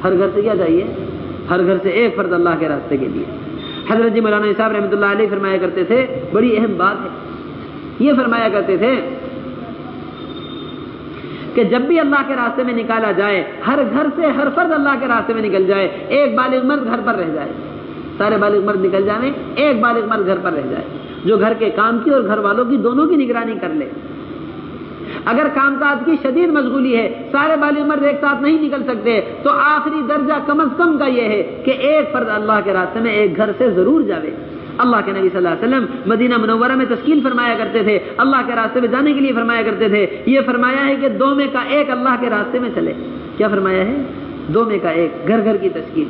ہر گھر سے کیا چاہیے؟ ہر گھر سے ایک فرد اللہ کے راستے کے لیے۔ حضرت جی مولانا صاحب رحمۃ اللہ علیہ فرمایا کرتے تھے، بڑی اہم بات ہے، یہ فرمایا کرتے تھے کہ جب بھی اللہ کے راستے میں نکالا جائے، ہر گھر سے ہر فرد اللہ کے راستے میں نکل جائے، ایک بالغ مرد گھر پر رہ جائے، سارے بالغ مرد نکل جائیں، ایک بالغ مرد گھر پر رہ جائے جو گھر کے کام کی اور گھر والوں کی دونوں کی نگرانی کر لے۔ اگر کام کاج کی شدید مشغولی ہے، سارے بالغ مرد ایک ساتھ نہیں نکل سکتے، تو آخری درجہ کم از کم کا یہ ہے کہ ایک فرد اللہ کے راستے میں ایک گھر سے ضرور جاوے۔ اللہ کے نبی صلی اللہ علیہ وسلم مدینہ منورہ میں تشکیل فرمایا کرتے تھے، اللہ کے راستے میں جانے کے لیے فرمایا کرتے تھے۔ یہ فرمایا ہے کہ 2 میں کا 1 اللہ کے راستے میں چلے۔ کیا فرمایا ہے؟ 2 میں کا 1 گھر گھر کی تشکیل۔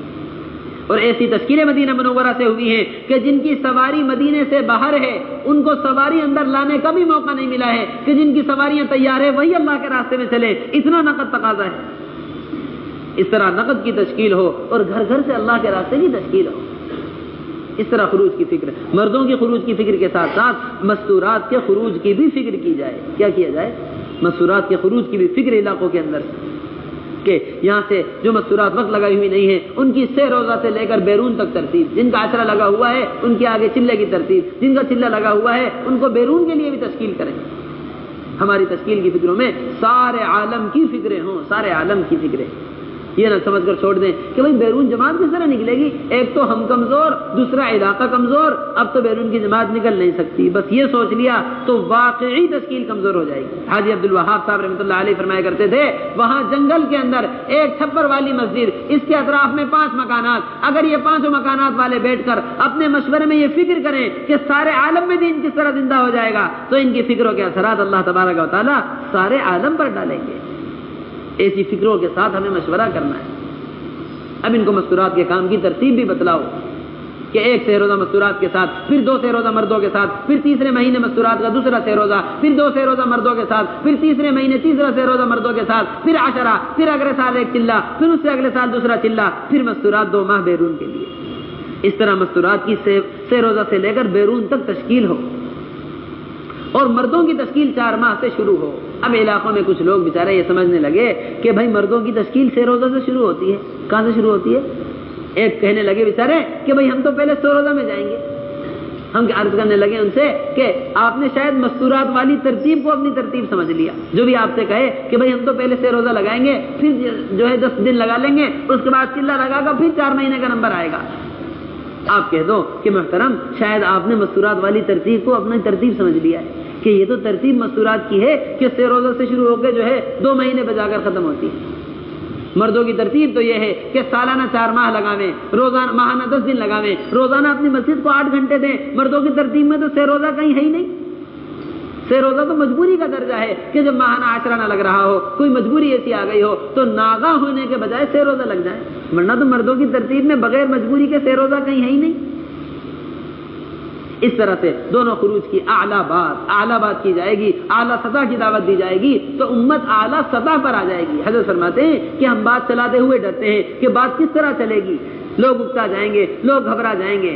اور ایسی تشکیلیں مدینہ منورہ سے ہوئی ہیں کہ جن کی سواری مدینے سے باہر ہے ان کو سواری اندر لانے کا بھی موقع نہیں ملا ہے کہ جن کی سواریاں تیار ہے وہی اللہ کے راستے میں چلے، اتنا نقد تقاضا ہے۔ اس طرح نقد کی تشکیل ہو اور گھر گھر سے اللہ کے راستے کی تشکیل ہو۔ اس طرح خروج کی فکر، مردوں کی خروج کی فکر کے ساتھ ساتھ مستورات کے خروج کی بھی فکر کی جائے۔ کیا کیا جائے؟ مستورات کے خروج کی بھی فکر علاقوں کے اندر سے، کہ یہاں سے جو مستورات وقت لگائی ہوئی نہیں ہے ان کی 6 روزہ سے لے کر بیرون تک ترتیب، جن کا عشرہ لگا ہوا ہے ان کے آگے چلے کی ترتیب، جن کا چلہ لگا ہوا ہے ان کو بیرون کے لیے بھی تشکیل کریں۔ ہماری تشکیل کی فکروں میں سارے عالم کی فکریں ہوں، سارے عالم کی فکریں، یہ نہ سمجھ کر چھوڑ دیں کہ بھئی بیرون جماعت کس طرح نکلے گی، ایک تو ہم کمزور، دوسرا علاقہ کمزور، اب تو بیرون کی جماعت نکل نہیں سکتی، بس یہ سوچ لیا تو واقعی تشکیل کمزور ہو جائے گی۔ حاجی عبد الوہاب صاحب رحمۃ اللہ علیہ فرمایا کرتے تھے وہاں جنگل کے اندر ایک چھپر والی مسجد، اس کے اطراف میں 5 مکانات، اگر یہ 5 مکانات والے بیٹھ کر اپنے مشورے میں یہ فکر کریں کہ سارے عالم میں دین کس طرح زندہ ہو جائے گا تو ان کی فکروں کے اثرات اللہ تبارک و تعالیٰ سارے عالم پر ڈالیں گے۔ ایسی فکروں کے ساتھ ہمیں مشورہ کرنا ہے۔ اب ان کو مستورات کے کام کی ترتیب بھی بتلاؤ کہ 1 سہ روزہ مستورات کے ساتھ، پھر 2 سہ روزہ مردوں کے ساتھ، پھر تیسرے مہینے مستورات کا دوسرا سہ روزہ، پھر 2 سہ روزہ مردوں کے ساتھ، پھر تیسرے مہینے تیسرا سہ روزہ مردوں کے ساتھ، پھر 10، پھر اگلے سال 1 چلہ، پھر اس سے اگلے سال دوسرا چلہ، پھر مستورات 2 ماہ بیرون کے لیے۔ اس طرح مستورات کی سہ روزہ سے لے کر بیرون تک تشکیل ہو، اور مردوں کی تشکیل 4 ماہ سے شروع ہو۔ اب علاقوں میں کچھ لوگ بیچارے یہ سمجھنے لگے کہ بھائی مردوں کی تشکیل 6 روزہ سے شروع ہوتی ہے. کہاں سے شروع ہوتی ہے؟ ایک کہنے لگے بیچارے کہ بھائی ہم تو پہلے 100 روزہ میں جائیں گے. ہم عرض کرنے لگے ان سے کہ آپ نے شاید مستورات والی ترتیب کو اپنی ترتیب سمجھ لیا. جو بھی آپ سے کہے کہ بھائی ہم تو پہلے 6 روزہ لگائیں گے, پھر جو ہے 10 دن لگا لیں گے, اس کے بعد چلہ لگا کر پھر 4 مہینے کا نمبر آئے گا. آپ کہہ دو کہ محترم شاید آپ نے مستورات والی ترتیب کو اپنی ترتیب سمجھ لیا ہے کہ یہ تو ترتیب مستورات کی ہے کہ 6 روزہ سے شروع ہو کے جو ہے 2 مہینے پہ جا کر ختم ہوتی ہے. مردوں کی ترتیب تو یہ ہے کہ سالانہ 4 ماہ لگاویں, روزانہ ماہانہ 10 دن لگاویں, روزانہ اپنی مسجد کو 8 گھنٹے دیں. مردوں کی ترتیب میں تو 6 روزہ کہیں ہے ہی نہیں. 6 روزہ تو مجبوری کا درجہ ہے کہ جب ماہانہ عاشرہ نہ لگ رہا ہو, کوئی مجبوری ایسی آ گئی ہو تو ناغہ ہونے کے بجائے 6 روزہ لگ جائے, ورنہ تو مردوں کی ترتیب میں بغیر مجبوری کے 6 روزہ کہیں ہے ہی نہیں. اس طرح سے دونوں خروج کی اعلیٰ بات کی جائے گی, اعلیٰ سطح کی دعوت دی جائے گی تو امت اعلیٰ سطح پر آ جائے گی. حضرت فرماتے ہیں کہ ہم بات چلاتے ہوئے ڈرتے ہیں کہ بات کس طرح چلے گی, لوگ اکتا جائیں گے, لوگ گھبرا جائیں گے.